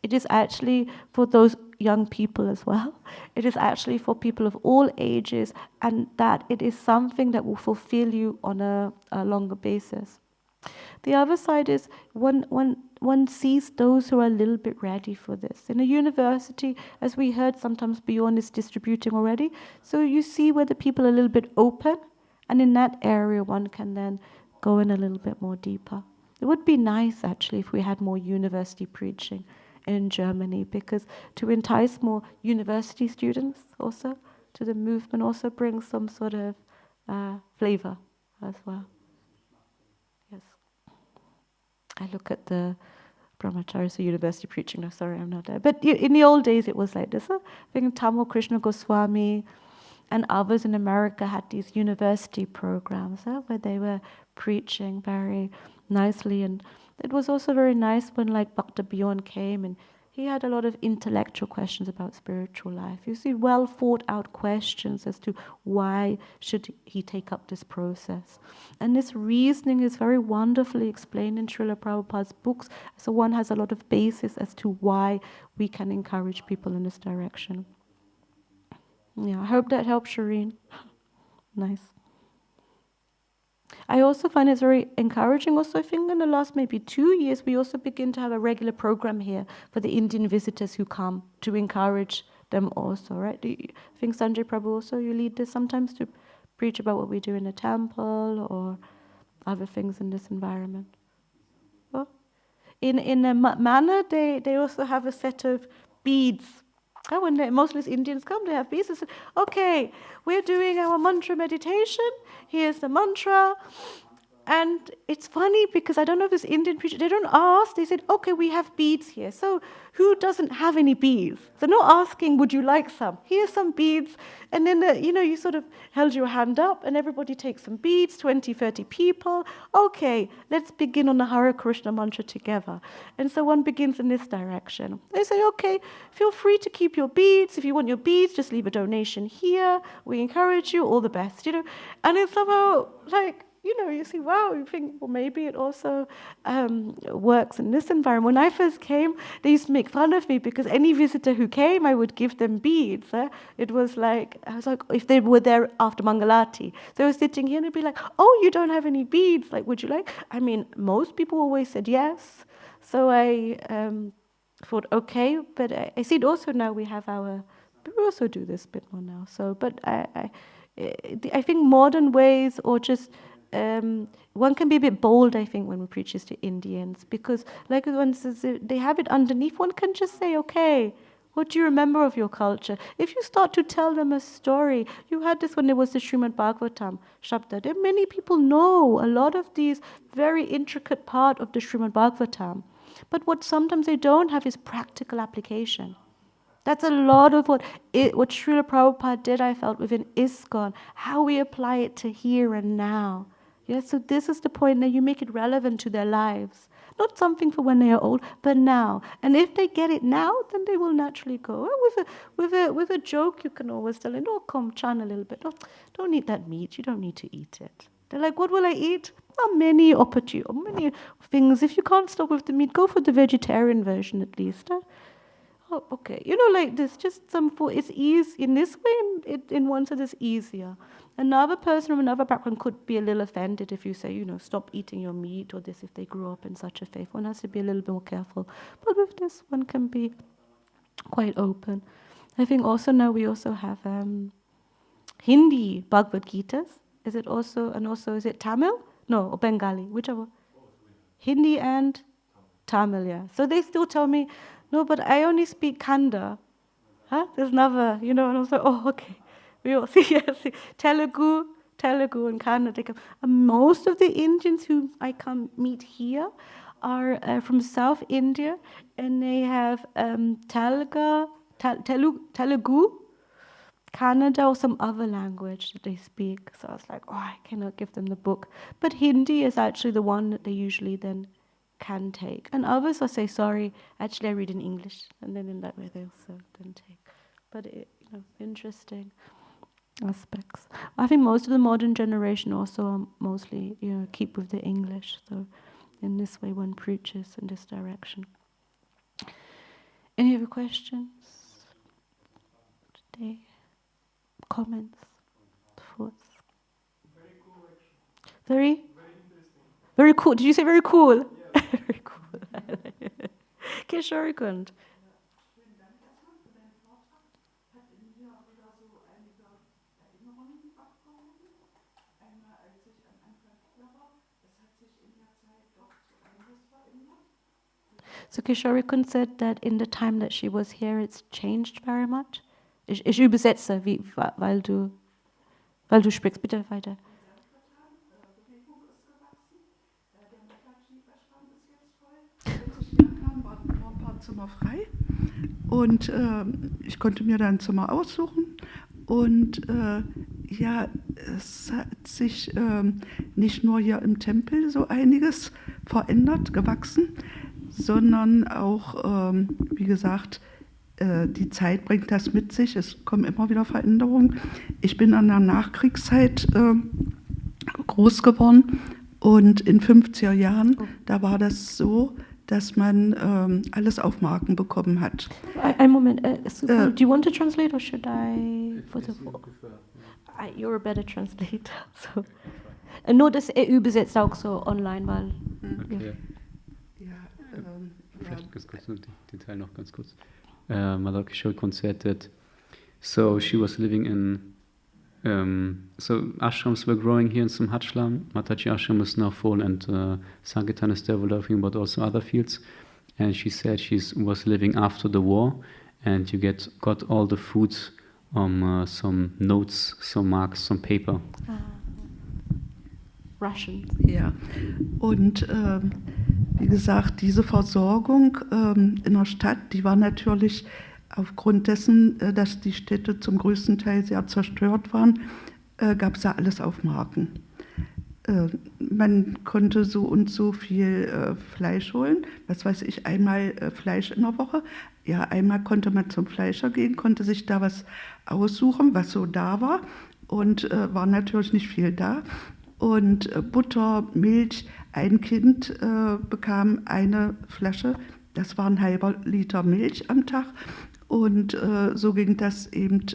It is actually for those young people as well. It is actually for people of all ages, and that it is something that will fulfill you on a longer basis. The other side is one sees those who are a little bit ready for this. In a university, as we heard, sometimes Beyond is distributing already. So you see whether people are a little bit open, and in that area, one can then go in a little bit more deeper. It would be nice, actually, if we had more university preaching in Germany, because to entice more university students also to the movement also brings some sort of flavor as well. Yes. I look at the brahmacharis or university preaching. No, sorry, I'm not there. But in the old days, it was like this. I think Tamil Krishna Goswami and others in America had these university programs where they were preaching very nicely. And it was also very nice when like Bhakta Bjorn came, and he had a lot of intellectual questions about spiritual life. You see, well thought out questions as to why should he take up this process. And this reasoning is very wonderfully explained in Srila Prabhupada's books. So one has a lot of basis as to why we can encourage people in this direction. Yeah, I hope that helps, Shireen. Nice. I also find it's very encouraging. Also, I think in the last maybe 2 years, we also begin to have a regular program here for the Indian visitors who come, to encourage them also, right? I think Sanjay Prabhu also, you lead this sometimes to preach about what we do in the temple or other things in this environment. Well, in a manner, they also have a set of beads. When the Muslim Indians come, they have beads. They say, okay, we're doing our mantra meditation. Here's the mantra. And it's funny because I don't know if this Indian preacher, they don't ask. They said, okay, we have beads here. So who doesn't have any beads? They're not asking, would you like some? Here's some beads. And then, you sort of held your hand up and everybody takes some beads, 20, 30 people. Okay, let's begin on the Hare Krishna mantra together. And so one begins in this direction. They say, okay, feel free to keep your beads. If you want your beads, just leave a donation here. We encourage you, all the best, And it's somehow like, you see, wow, you think, well, maybe it also works in this environment. When I first came, they used to make fun of me because any visitor who came, I would give them beads. It was like, I was like, if they were there after Mangalati. So I was sitting here and they'd be like, oh, you don't have any beads. Like, would you like? I mean, most people always said yes. So I thought, okay, but I see it also now we have we also do this a bit more now. So, but I think modern ways or just, one can be a bit bold, I think, when we preach this to Indians, because like one says, they have it underneath. One can just say, okay, what do you remember of your culture? If you start to tell them a story, you had this when there was the Śrīmad-Bhāgavatam Shabda. There many people know a lot of these very intricate part of the Śrīmad-Bhāgavatam. But what sometimes they don't have is practical application. That's a lot of what Srila Prabhupada did, I felt, within ISKCON, how we apply it to here and now. Yes, so this is the point that you make it relevant to their lives. not something for when they are old, but now. And if they get it now, then they will naturally go. With a joke, you can always tell them, "Oh, come, chan a little bit. Oh, don't eat that meat. You don't need to eat it." They're like, "What will I eat?" Oh, many things. If you can't stop with the meat, go for the vegetarian version at least. Oh, okay. Like this, just some food. It's easy in this way. In one sense, it's easier. Another person from another background could be a little offended if you say, stop eating your meat or this, if they grew up in such a faith. One has to be a little bit more careful. But with this, one can be quite open. I think also now we also have Hindi Bhagavad Gitas. Is it also, and also is it Tamil? No, or Bengali, whichever. Hindi and Tamil, yeah. So they still tell me, no, but I only speak Kannada. Huh? There's another, and I was like, oh, okay. We all see, yes, Telugu and Kannada. And most of the Indians who I can meet here are from South India, and they have Telugu, Kannada, or some other language that they speak. So I was like, oh, I cannot give them the book. But Hindi is actually the one that they usually then can take. And others, I say, sorry, actually I read in English. And then in that way they also then take. But, interesting aspects. I think most of the modern generation also are mostly, keep with the English. So in this way one preaches in this direction. Any other questions today? Comments? Thoughts? Very cool actually. Very interesting. Very cool. Did you say very cool? Yeah. Very cool. Kishorikund. Vielen Dank erstmal für deinen Vortrag. Hat in mir wieder so einige Erinnerungen abgehoben. Einmal, als ich am Anfang hier war, es hat sich in der Zeit doch so einiges verändert. So Kishorikund said that in the time that she was here, it's changed very much. Ich übersetze, weil du sprichst. Bitte weiter. Bewegung ist gewachsen. Der Mataji-Bestand ist jetzt voll. Als ich herkam, waren nur ein paar Zimmer frei. Und ich konnte mir da ein Zimmer aussuchen. Und es hat sich nicht nur hier im Tempel so einiges verändert, gewachsen, sondern auch, wie gesagt, die Zeit bringt das mit sich, es kommen immer wieder Veränderungen. Ich bin an der Nachkriegszeit groß geworden und in 50er Jahren, da war das so, dass man alles auf Marken bekommen hat. Ein Moment, do you want to translate or should I? You're a better translator. So. Nur das übersetzt auch so online, weil... Okay. Vielleicht ganz kurz den Teil noch ganz kurz. Mother Kishorikund said that so she was living in so ashrams were growing here in Samhachlam. Mataji ashram is now full and Sankirtan is developing, but also other fields. And she said she was living after the war, and you got all the food some notes, some marks, some paper. Russian. Ja, und wie gesagt, diese Versorgung in der Stadt, die war natürlich aufgrund dessen, dass die Städte zum größten Teil sehr zerstört waren, gab es ja alles auf Marken. Man konnte so und so viel Fleisch holen, was weiß ich, einmal Fleisch in der Woche. Ja, einmal konnte man zum Fleischer gehen, konnte sich da was aussuchen, was so da war, und war natürlich nicht viel da. Und Butter, Milch, ein Kind bekam eine Flasche, das war ein halber Liter Milch am Tag, und so ging das eben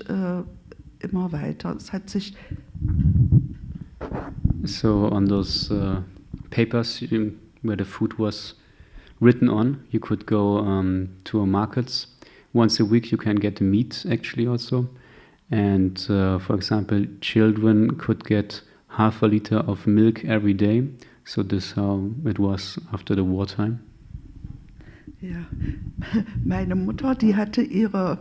immer weiter. Es hat sich... So on those papers where the food was written on, you could go to markets. Once a week you can get meat actually also. And for example, children could get half a liter of milk every day. So this is how it was after the wartime. Ja, meine Mutter, die hatte ihre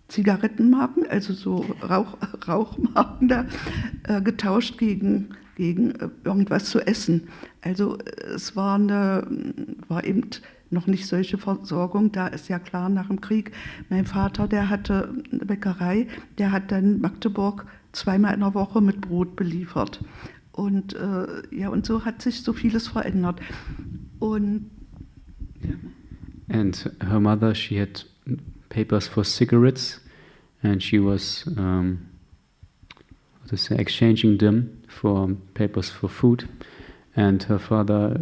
Zigarettenmarken, also so Rauchmarken da, getauscht gegen irgendwas zu essen. Also es war eben noch nicht solche Versorgung, da ist ja klar nach dem Krieg. Mein Vater, der hatte eine Bäckerei, der hat dann Magdeburg zweimal in der Woche mit Brot beliefert. Und ja, und so hat sich so vieles verändert. Und ja. And her mother, she had papers for cigarettes, and she was exchanging them for papers for food. And her father,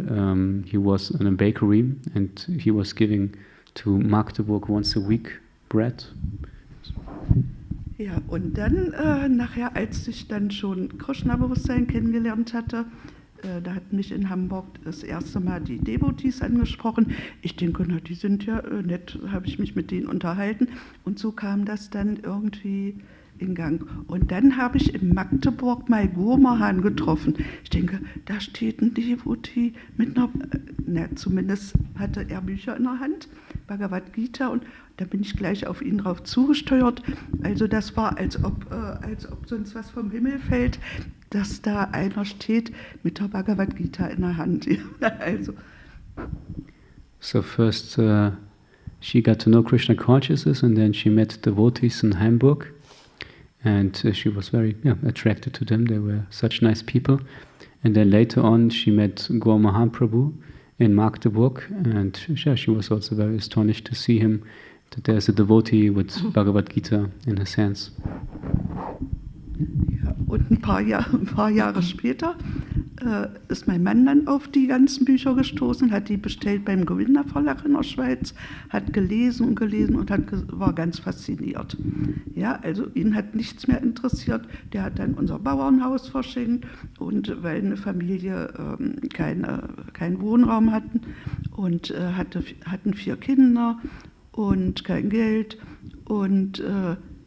he was in a bakery, and he was giving to Magdeburg once a week bread. Ja, und dann nachher, als ich dann schon Krishna-Bewusstsein kennengelernt hatte, da hat mich in Hamburg das erste Mal die Devotees angesprochen. Ich denke, na, die sind ja nett, habe ich mich mit denen unterhalten. Und so kam das dann irgendwie in Gang. Und dann habe ich in Magdeburg mal Homa Yajna getroffen. Ich denke, da steht ein Devotee mit einer, zumindest hatte er Bücher in der Hand, Bhagavad Gita, und da bin ich gleich auf ihn drauf zugesteuert. Also das war, als ob sonst was vom Himmel fällt, dass da einer steht mit der Bhagavad Gita in der Hand. Also. So first she got to know Krishna consciousness, and then she met devotees in Hamburg. And she was very attracted to them. They were such nice people. And then later on, she met Gaur Mahaprabhu in Magdeburg, and she was also very astonished to see him, that there's a devotee with Bhagavad Gita in his hands. Ja, und ein paar Jahre später ist mein Mann dann auf die ganzen Bücher gestoßen, hat die bestellt beim Govinda Verlag in der Schweiz, hat gelesen und war ganz fasziniert. Ja, also ihn hat nichts mehr interessiert. Der hat dann unser Bauernhaus verschenkt, und weil eine Familie keinen Wohnraum hatten und hatten 4 Kinder und kein Geld, und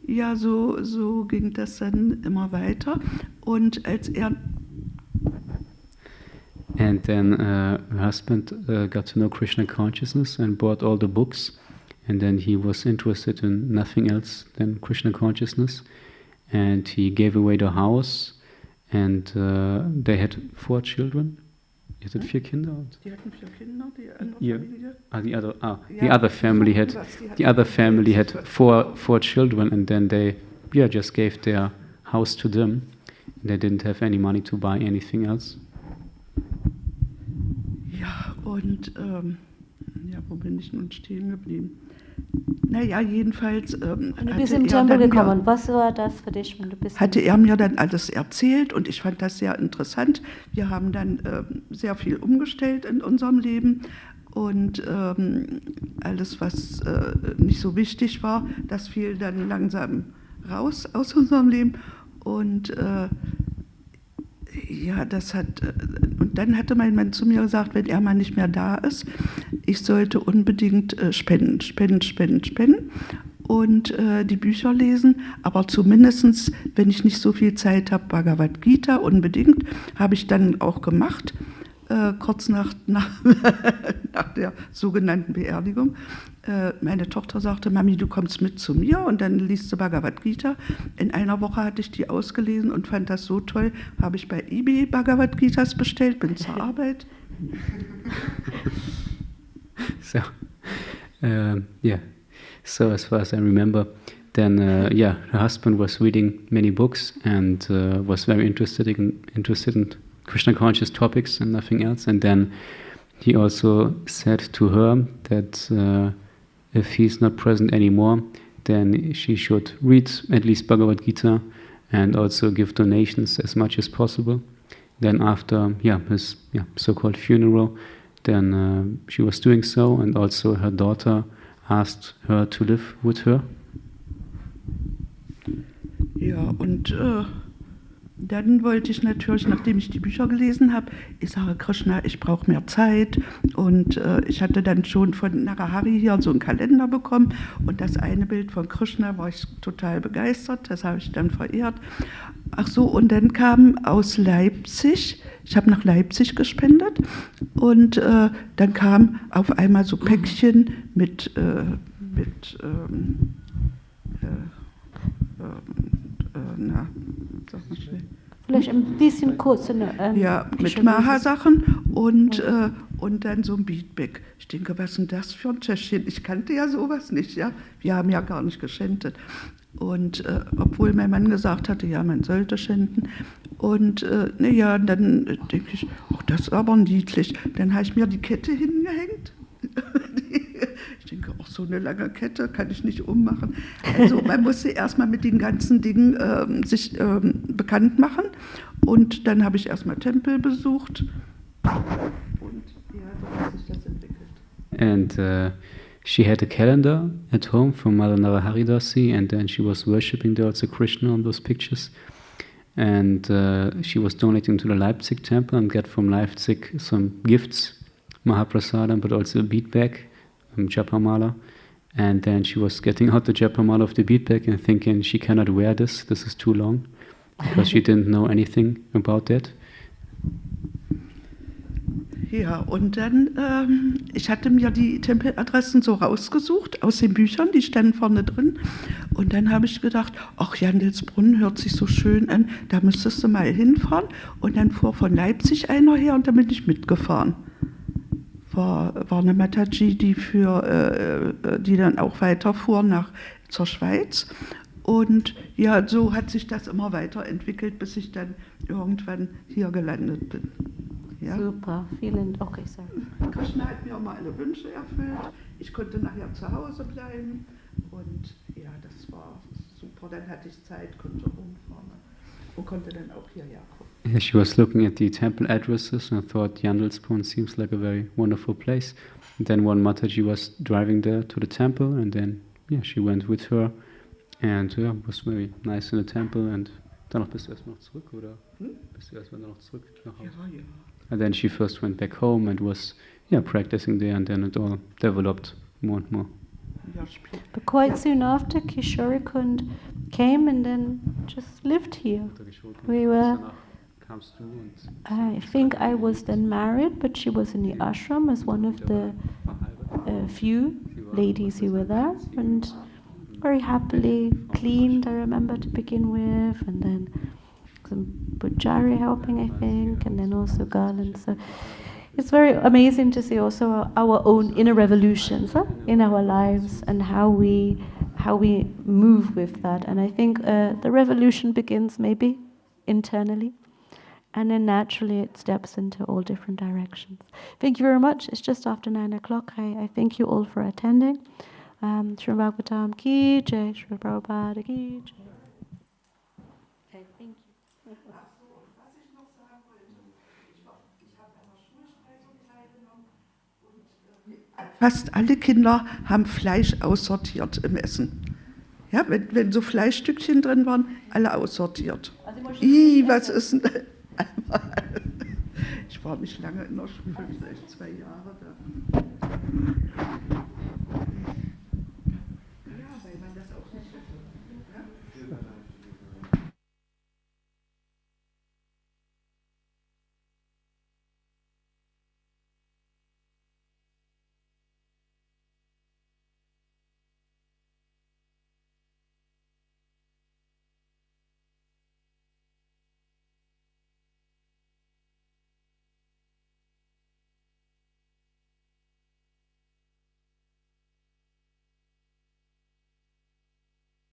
ja, so ging das dann immer weiter. Und als er... And then her husband got to know Krishna consciousness and bought all the books. And then he was interested in nothing else than Krishna consciousness. And he gave away the house. And they had 4 children. Ihr hattet 4 Kinder? Die hatten 4 Kinder, die andere Familie. The other family had 4 children, and then they just gave their house to them. They didn't have any money to buy anything else. Ja, und wo bin ich nun stehen geblieben? Naja, jedenfalls du bist im Tempel gekommen. Was war das für dich, wenn du bist? Hatte er mir dann alles erzählt, und ich fand das sehr interessant. Wir haben dann sehr viel umgestellt in unserem Leben, und alles, was nicht so wichtig war, das fiel dann langsam raus aus unserem Leben. Und ja, und dann hatte mein Mann zu mir gesagt, wenn er mal nicht mehr da ist, ich sollte unbedingt spenden und die Bücher lesen, aber zumindest, wenn ich nicht so viel Zeit habe, Bhagavad Gita unbedingt, habe ich dann auch gemacht, kurz nach der sogenannten Beerdigung. Meine Tochter sagte, Mami, du kommst mit zu mir, und dann liest du Bhagavad Gita. In einer Woche hatte ich die ausgelesen und fand das so toll, habe ich bei eBay Bhagavad Gitas bestellt, bin zur Arbeit. So as far as I remember, then her husband was reading many books and was very interested in Krishna conscious topics and nothing else. And then he also said to her that if he's not present anymore, then she should read at least Bhagavad Gita and also give donations as much as possible. Then after his so-called funeral, then she was doing so, and also her daughter asked her to live with her. Ja, und dann wollte ich natürlich, nachdem ich die Bücher gelesen habe, ich sage, Krishna, ich brauche mehr Zeit. Und ich hatte dann schon von Narahari hier so einen Kalender bekommen. Und das eine Bild von Krishna war ich total begeistert. Das habe ich dann verehrt. Ach so, und dann kam aus Leipzig, ich habe nach Leipzig gespendet. Und dann kam auf einmal so Päckchen mit Vielleicht ein bisschen kurz. Mit Maha-Sachen und dann so ein Beatback. Ich denke, was ist denn das für ein Täschchen? Ich kannte ja sowas nicht, ja. Wir haben ja gar nicht geschändet. Und obwohl mein Mann gesagt hatte, ja, man sollte schänden. Und naja, dann denke ich, ach, das ist aber niedlich. Dann habe ich mir die Kette hingehängt. Ich denke, ach, so eine lange Kette kann ich nicht ummachen. Also man musste erstmal mit den ganzen Dingen sich bekannt machen. Und dann habe ich erstmal Tempel besucht. Und ja, so hat sich das entwickelt. And she had a calendar at home from Mother Naraharidasi, and then she was worshipping there also Krishna on those pictures. And she was donating to the Leipzig temple and got from Leipzig some gifts, Mahaprasadam, but also a bead bag, Japamala. And then she was getting out the Japamala of the bead bag and thinking she cannot wear this is too long, because she didn't know anything about that. Ja, und dann, ich hatte mir die Tempeladressen so rausgesucht aus den Büchern, die standen vorne drin. Und dann habe ich gedacht, ach, Jandelsbrunn hört sich so schön an, da müsstest du mal hinfahren. Und dann fuhr von Leipzig einer her und da bin ich mitgefahren. War eine Mataji, die dann auch weiterfuhr zur Schweiz. Und ja, so hat sich das immer weiterentwickelt, bis ich dann irgendwann hier gelandet bin. Ja? Super, vielen Dank. Okay, sorry. Krishna hat mir immer alle Wünsche erfüllt. Ich konnte nachher zu Hause bleiben. Und ja, das war super. Dann hatte ich Zeit, konnte umfahren und konnte dann auch hierher kommen. Yeah, she was looking at the temple addresses and thought Jandelsbrunn seems like a very wonderful place. And then one Mataji was driving there to the temple, and then she went with her. And it was very nice in the temple. And danach bist du erstmal noch zurück, oder? Bist du erstmal noch zurück nach Hause? Ja. And then she first went back home and was practicing there, and then it all developed more and more. But quite soon after, Kishori Kund came and then just lived here. We were, I think I was then married, but she was in the ashram as one of the few ladies who were there, and very happily cleaned, I remember, to begin with, and then some Pujari helping, I think, and then also garlands. So it's very amazing to see also our own inner revolutions in our lives and how we move with that. And I think the revolution begins maybe internally, and then naturally it steps into all different directions. Thank you very much. It's just after 9 o'clock. I thank you all for attending. Śrīmad-Bhāgavatam ki jai, Śrīmad Prabhupada ki jai. Okay, thank you. Was ich noch sagen wollte, ich habe an der Schulspeisung teilgenommen und fast alle Kinder haben Fleisch aussortiert im Essen. Ja, wenn so Fleischstückchen drin waren, alle aussortiert. Was ist denn Ich war nicht lange in der Schule, vielleicht 2 Jahre da.